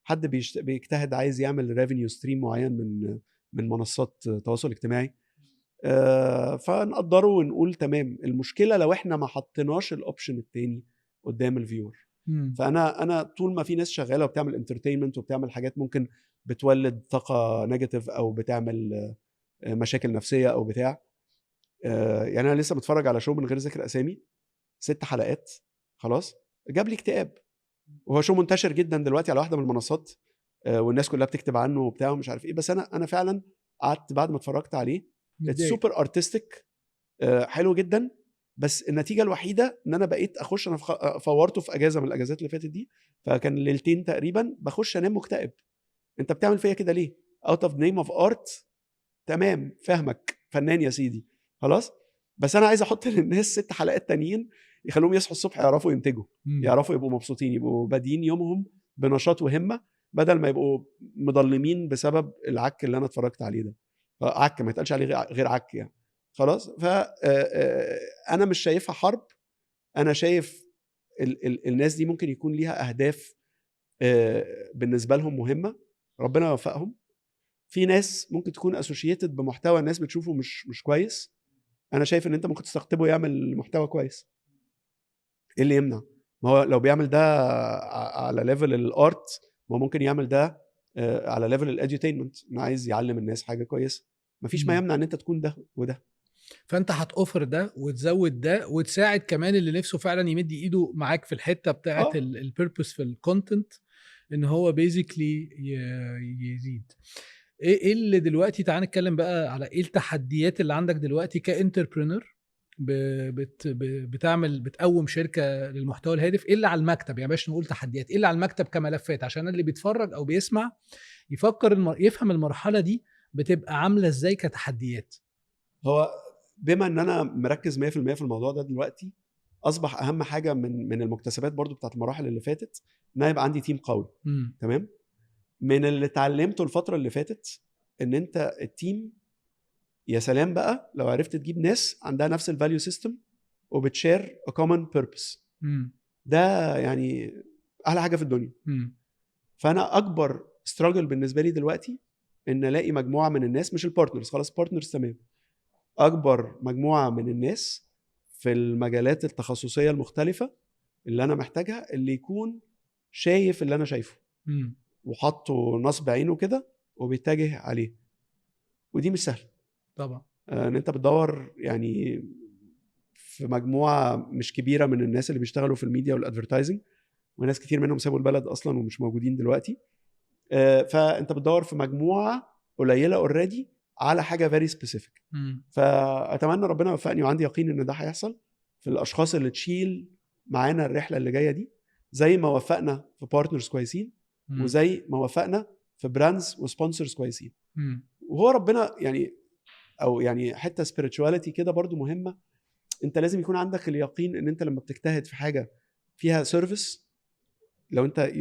حد بيجتهد عايز يعمل ريفينيو ستريم معين من منصات تواصل اجتماعي، فنقدره ونقول تمام. المشكله لو احنا ما حطيناش الاوبشن التاني قدام الفيور. فانا طول ما في ناس شغاله وبتعمل انترتينمنت وبتعمل حاجات ممكن بتولد طاقه نيجاتيف او بتعمل مشاكل نفسيه او بتاع، يعني انا لسه بتفرج على شو من غير ذكر اسامي 6 حلقات خلاص جاب لي اكتئاب، وهو شو منتشر جدا دلوقتي على واحده من المنصات، والناس كلها بتكتب عنه وبتاع ومش عارف ايه. بس انا فعلا قعدت بعد ما اتفرجت عليه سوبر ارتستيك، حلو جدا. بس النتيجه الوحيده ان انا بقيت اخش، انا فورته في اجازه من الاجازات اللي فاتت دي، فكان ليلتين تقريبا بخش انام مكتئب. انت بتعمل فيا كده ليه؟ اوت اوف نيم اوف ارت، تمام فاهمك فنان يا سيدي خلاص، بس انا عايز احط للناس 6 حلقات تانيين يخلوهم يصحوا الصبح يعرفوا ينتجوا، يعرفوا يبقوا مبسوطين، يبقوا بادين يومهم بنشاط وهمه، بدل ما يبقوا مضلمين بسبب العك اللي انا اتفرجت عليه ده. عك ما يتقالش عليه غير عك يعني خلاص. ف انا مش شايفها حرب. انا شايف الناس دي ممكن يكون ليها اهداف بالنسبه لهم مهمه، ربنا يوفقهم. في ناس ممكن تكون اسوشيتد بمحتوى الناس بتشوفه مش كويس، انا شايف ان انت ممكن تستقطبه يعمل محتوى كويس. ايه اللي يمنع؟ ما هو لو بيعمل ده على ليفل الارت، ما ممكن يعمل ده على ليفل الاديوتينمنت، انه عايز يعلم الناس حاجه كويسه. مفيش ما يمنع ان انت تكون ده وده. فانت هتوفر ده وتزود ده وتساعد كمان اللي نفسه فعلا يمد ايده معاك في الحته بتاعه البيربس في الكونتنت، ان هو بيزيكلي يزيد. ايه اللي دلوقتي، تعال نتكلم بقى على ايه التحديات اللي عندك دلوقتي كانتربرينور بتقوم شركه للمحتوى الهادف. ايه اللي على المكتب؟ يعني باش نقول تحديات، ايه اللي على المكتب كملفات عشان اللي بيتفرج او بيسمع يفكر يفهم المرحله دي بتبقى عامله ازاي كتحديات. هو بما ان انا مركز 100% في الموضوع ده دلوقتي، اصبح اهم حاجه من المكتسبات برضو بتاعت المراحل اللي فاتت ان يبقى عندي تيم قوي. تمام. من اللي اتعلمته الفتره اللي فاتت ان انت التيم، يا سلام بقى لو عرفت تجيب ناس عندها نفس الفاليو سيستم وبتشير a common purpose. ده يعني احلى حاجه في الدنيا. فانا اكبر ستراجل بالنسبه لي دلوقتي ان الاقي مجموعه من الناس، مش البارتنرز، خلاص بارتنرز تمام، اكبر مجموعه من الناس في المجالات التخصصيه المختلفه اللي انا محتاجها، اللي يكون شايف اللي انا شايفه وحطه نصب عينه كده وبيتجه عليه. ودي مش سهله طبعا. ان انت بتدور يعني في مجموعه مش كبيره من الناس اللي بيشتغلوا في الميديا والادفرتايزنج، وناس كتير منهم سابوا البلد اصلا ومش موجودين دلوقتي. فانت بتدور في مجموعه قليله اوريدي على حاجه فيري سبيسيفيك. فاتمنى ربنا يوفقني، وعندي يقين ان ده هيحصل في الاشخاص اللي تشيل معانا الرحله اللي جايه دي، زي ما وفقنا في بارتنرز كويسين وزي ما وفقنا في براندز وسبونسرز كويسين. وهو ربنا يعني، او يعني حته سبيريتشواليتي كده برضو مهمه. انت لازم يكون عندك اليقين ان انت لما بتجتهد في حاجه فيها سيرفيس، لو انت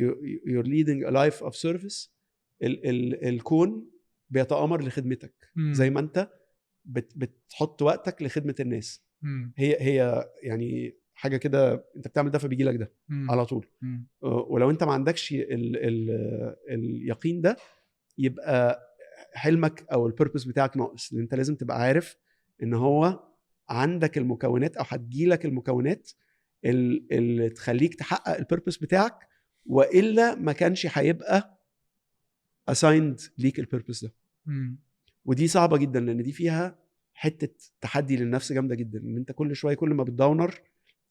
you're leading a life of service، الكون بيتآمر لخدمتك زي ما انت بتحط وقتك لخدمة الناس. هي يعني حاجة كده، انت بتعمل ده فبيجي لك ده على طول. ولو انت ما عندكش اليقين ده، يبقى حلمك او البيربس بتاعك ناقص. لان انت لازم تبقى عارف ان هو عندك المكونات او هتجيلك المكونات اللي تخليك تحقق البيربس بتاعك، والا ما كانش هيبقى assigned ليك البيربس ده. ودي صعبه جدا، لان دي فيها حته تحدي للنفس جامده جدا. ان انت كل شويه كل ما بتداونر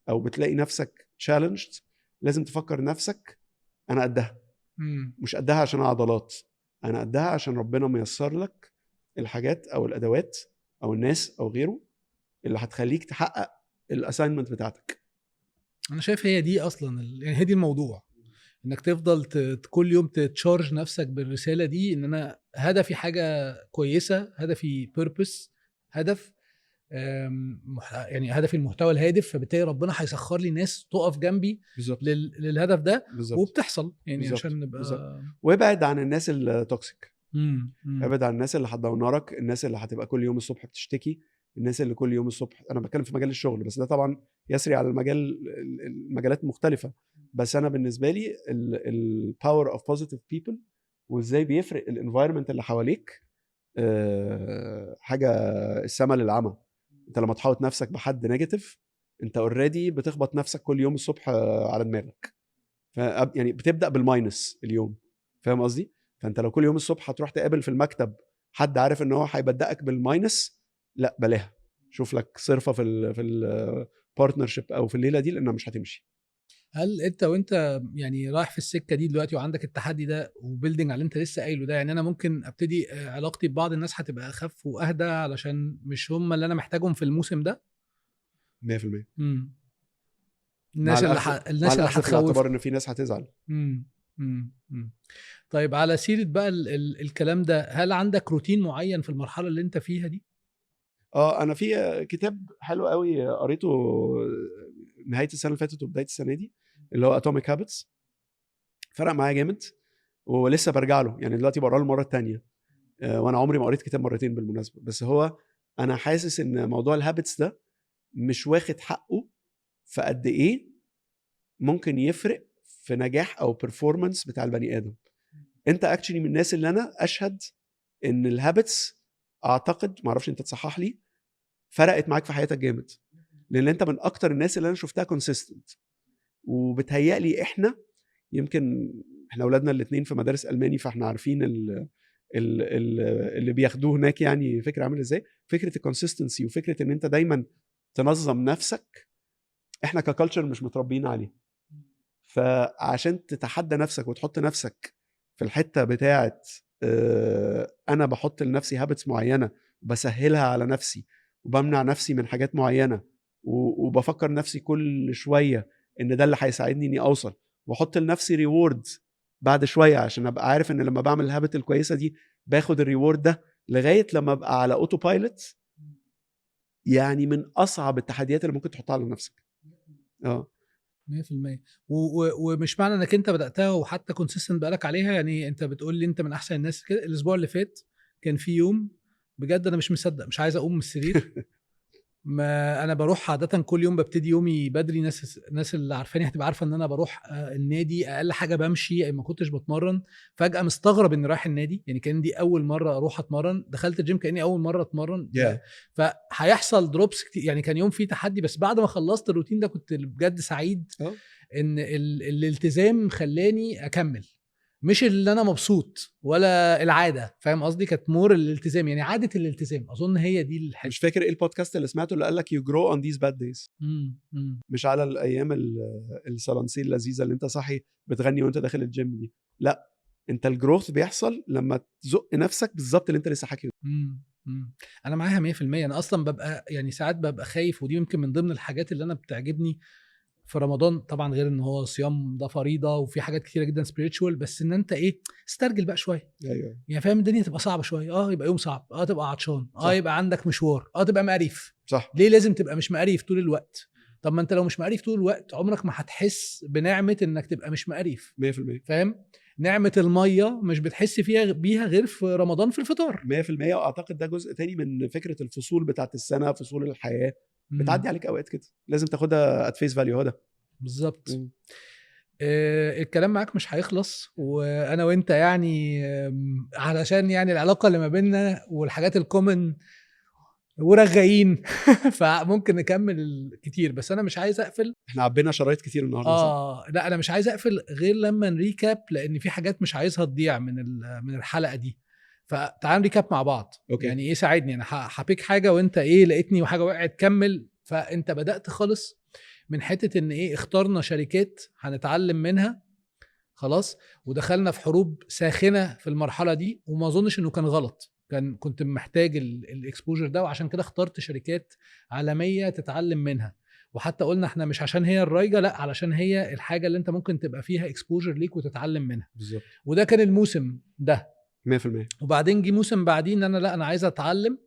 او بتلاقي نفسك challenged، لازم تفكر نفسك انا قدها. مش قدها عشان عضلات، انا قدها عشان ربنا ميسر لك الحاجات او الادوات او الناس او غيره اللي هتخليك تحقق الاساينمنت بتاعتك. انا شايف هي دي اصلا يعني هي دي الموضوع، انك تفضل كل يوم تتشارج نفسك بالرساله دي، ان انا هدفي حاجه كويسه، هدفي بيربس، هدف يعني هدفي المحتوى الهادف. فبالتالي ربنا هيسخر لي ناس تقف جنبي للهدف ده. بالزبط. وبتحصل يعني بالزبط. عشان نبقى وابعد عن الناس التوكسيك، ابعد عن الناس اللي هتدونرك، الناس اللي هتبقى كل يوم الصبح بتشتكي، الناس اللي كل يوم الصبح. انا بتكلم في مجال الشغل بس، ده طبعا يسري على المجالات المختلفه. بس انا بالنسبه لي الباور اوف بوزيتيف بيبل وازاي بيفرق الانفايرمنت اللي حواليك حاجه السما للعمى. انت لما تحاوط نفسك بحد نيجاتيف، انت اوريدي بتخبط نفسك كل يوم الصبح على دماغك. يعني بتبدا بالماينس اليوم، فاهم قصدي؟ فانت لو كل يوم الصبح هتروح تقابل في المكتب حد عارف ان هو هيبدأك بالماينس، لا بلاها، شوف لك صرفه في البارتنرشيب او في الليله دي، لانها مش هتمشي. هل انت وانت يعني رايح في السكه دي دلوقتي وعندك التحدي ده وبيلدينج على اللي انت لسه قايله ده، يعني انا ممكن ابتدي علاقتي ببعض الناس هتبقى اخف واهدى علشان مش هم اللي انا محتاجهم في الموسم ده 100%؟ الناس اللي هتخوف، الاعتبار ان في ناس هتزعل. طيب على سيره بقى الكلام ده، هل عندك روتين معين في المرحله اللي انت فيها دي؟ انا في كتاب حلو قوي قريته نهايه السنه اللي فاتت وبدايه السنه دي، اللي هو اتوميك هابتس. فرق معايا جامد ولسه برجع له، يعني دلوقتي بقراه المره الثانيه. وانا عمري ما قريت كتاب مرتين بالمناسبه. بس هو انا حاسس ان موضوع الهابتس ده مش واخد حقه في قد ايه ممكن يفرق في نجاح او بيرفورمانس بتاع البني ادم. انت اكشلي من الناس اللي انا اشهد ان الهابتس، اعتقد، ما اعرفش انت تصحح لي، فرقت معاك في حياتك جامد. لان انت من اكتر الناس اللي انا شفتها كونسيستنت. وبتهيألي يمكن احنا اولادنا الاثنين في مدارس الماني، فاحنا عارفين اللي بياخدوه هناك يعني فكره عامل ازاي. فكره الكونسيستنسي وفكره ان انت دايما تنظم نفسك، احنا ككالتشر مش متربيين عليه. فعشان تتحدى نفسك وتحط نفسك في الحته بتاعه انا بحط لنفسي هابتس معينه وبسهلها على نفسي وبمنع نفسي من حاجات معينه وبفكر نفسي كل شويه ان ده اللي هيساعدني اني اوصل، واحط لنفسي ريورد بعد شويه عشان ابقى عارف ان لما بعمل الهابت الكويسه دي باخد الريورد ده لغايه لما ابقى على اوتو بايلوت. يعني من اصعب التحديات اللي ممكن تحطها على نفسك. 100%. ومش معنى انك انت بداتها وحتى كونسيستنت بقالك عليها، يعني انت بتقول لي انت من احسن الناس كده. الاسبوع اللي فات كان في يوم بجد انا مش مصدق، مش عايز اقوم من السرير. ما انا بروح عاده كل يوم ببتدي يومي بدري. ناس اللي عارفاني هتبقى عارفه ان انا بروح النادي اقل حاجه بمشي، ما كنتش بتمرن. فجاه مستغرب اني رايح النادي، يعني كان دي اول مره اروح اتمرن. دخلت الجيم كاني اول مره اتمرن. فهيحصل دروبس كتير، يعني كان يوم فيه تحدي، بس بعد ما خلصت الروتين ده كنت بجد سعيد. ان الالتزام خلاني اكمل، مش اللي انا مبسوط ولا العاده، فاهم قصدي؟ كانت مور الالتزام، يعني عاده الالتزام. اظن هي دي الحاجه. مش فاكر ايه البودكاست اللي سمعته اللي قال لك you grow on these bad days. مش على الايام السلانسيه اللذيذه اللي انت صاحي بتغني وانت داخل الجيم دي، لا، انت الجروث بيحصل لما تزق نفسك بالظبط اللي انت لسه حكيه. انا معاها 100%. انا اصلا ببقى يعني ساعات ببقى خايف، ودي يمكن من ضمن الحاجات اللي انا بتعجبني في رمضان، طبعا غير ان هو صيام ده فريضه وفي حاجات كتيره جدا سبيريتشوال، بس ان انت استرجل بقى شويه. ايوه يعني فاهم، الدنيا تبقى صعبه شويه، يبقى يوم صعب، تبقى عطشان، يبقى عندك مشوار، تبقى مقريف. صح. ليه لازم تبقى مش مقريف طول الوقت؟ طب ما انت لو مش مقريف طول الوقت عمرك ما هتحس بنعمه انك تبقى مش مقريف. 100%. فاهم؟ نعمه الميه مش بتحس بيها غير في رمضان في الفطار. 100%. واعتقد ده جزء تاني من فكره الفصول بتاعت السنه، فصول الحياه. بتعدي عليك اوقات كده لازم تاخدها ات فيس فاليو. ده بالظبط. الكلام معاك مش هيخلص، وانا وانت يعني علشان يعني العلاقه اللي ما بيننا والحاجات الكومن ورغايين فممكن نكمل كتير، بس انا مش عايز اقفل. احنا عبينا شرايط كتير النهارده. لا انا مش عايز اقفل غير لما نريكاب، لان في حاجات مش عايزها تضيع من الحلقه دي. فتعال نريكاب مع بعض. أوكي. يعني ساعدني، انا هبيك حاجه وانت لقيتني وحاجه وقعت كمل. فانت بدات خالص من حته ان اخترنا شركات هنتعلم منها خلاص، ودخلنا في حروب ساخنه في المرحله دي، وما اظنش انه كان غلط. كنت محتاج الاكسبوجر ده، وعشان كده اخترت شركات عالميه تتعلم منها. وحتى قلنا احنا مش عشان هي الرايجه، لا، علشان هي الحاجه اللي انت ممكن تبقى فيها اكسبوجر ليك وتتعلم منها. بالظبط. وده كان الموسم ده 100%. وبعدين جه موسم بعدين ان انا عايز اتعلم،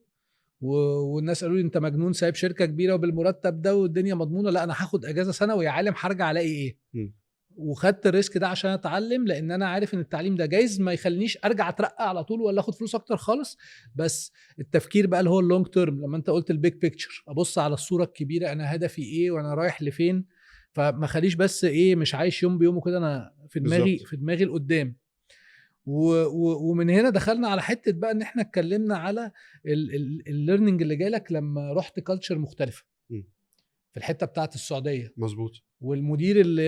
والناس قالوا لي انت مجنون سايب شركه كبيره وبالمرتب ده والدنيا مضمونه. لا، انا هاخد اجازه سنه ويا عالم هرجع الاقي ايه. وخدت الريسك ده عشان اتعلم، لان انا عارف ان التعليم ده جايز ما يخلينيش ارجع اترقى على طول ولا اخد فلوس اكتر خالص، بس التفكير بقى اللي هو اللونج تيرم. لما انت قلت البيج بيكتشر، ابص على الصوره الكبيره، انا هدفي ايه وانا رايح لفين. فما خليش بس مش عايش يوم بيوم وكده، انا في دماغي لقدام. ومن هنا دخلنا على حته بقى ان احنا اتكلمنا على الليرنينج اللي جالك لما رحت كالتشر مختلفه في الحته بتاعت السعوديه. مظبوط. والمدير اللي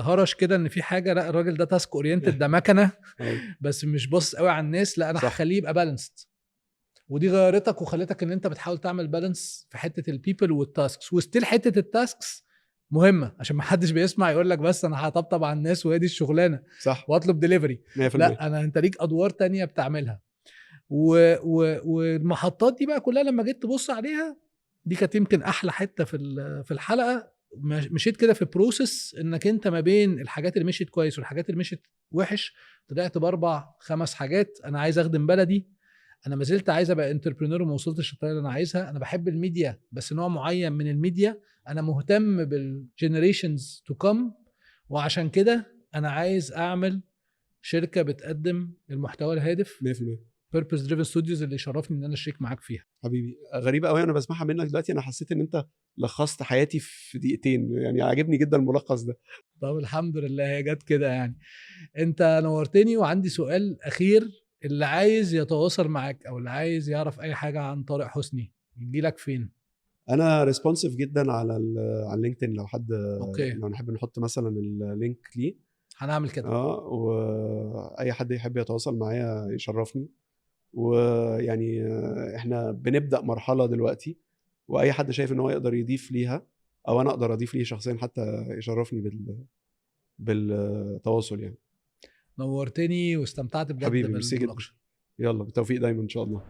هرش كده ان في حاجه، لا الراجل ده تاسك اورينتد، ده مكنه بس مش باصص قوي على الناس. لا، انا هخليه يبقى بالانسد. ودي غيرتك وخلتك ان انت بتحاول تعمل بالانس في حته البيبل والتاسكس. وستيل حته التاسكس مهمه، عشان ما حدش بيسمع يقول لك بس انا هطبطب على الناس وهي دي الشغلانه، صح، واطلب ديليفري. لا، انت ليك ادوار تانية بتعملها. والمحطات دي بقى كلها لما جيت تبص عليها، دي كانت يمكن احلى حته في الحلقه. مشيت كده في بروسس انك انت ما بين الحاجات اللي مشيت كويس والحاجات اللي مشيت وحش، طلعت ب4-5 حاجات. انا عايز اخدم بلدي، انا ما زلت عايز ابقى انتربرينور وما وصلتش للطريقه اللي انا عايزها، انا بحب الميديا بس نوع معين من الميديا، انا مهتم بالجنريشنز تو كم، وعشان كده انا عايز اعمل شركه بتقدم المحتوى الهادف 100%. Purpose Driven Studios اللي شرفني ان انا اشترك معاك فيها. حبيبي، غريبه قوي انا بسمعها منك دلوقتي. انا حسيت ان انت لخصت حياتي في دقيقتين، يعني عاجبني جدا الملخص ده. طب الحمد لله، هي جت كده يعني. انت نورتني. وعندي سؤال اخير، اللي عايز يتواصل معاك او اللي عايز يعرف اي حاجه عن طارق حسني يجي لك فين؟ انا ريسبونسيف جدا على اللينكدين. لو حد أوكي. لو نحب نحط مثلا اللينك ليه هنعمل كده. واي حد يحب يتواصل معايا يشرفني. ويعني احنا بنبدا مرحله دلوقتي، واي حد شايف ان هو يقدر يضيف ليها او انا اقدر اضيف ليه شخصيا حتى يشرفني بالتواصل يعني. نورتني واستمتعت بجد حبيبي، ميرسي جدا. بالمناقشه. يلا بالتوفيق دايما ان شاء الله.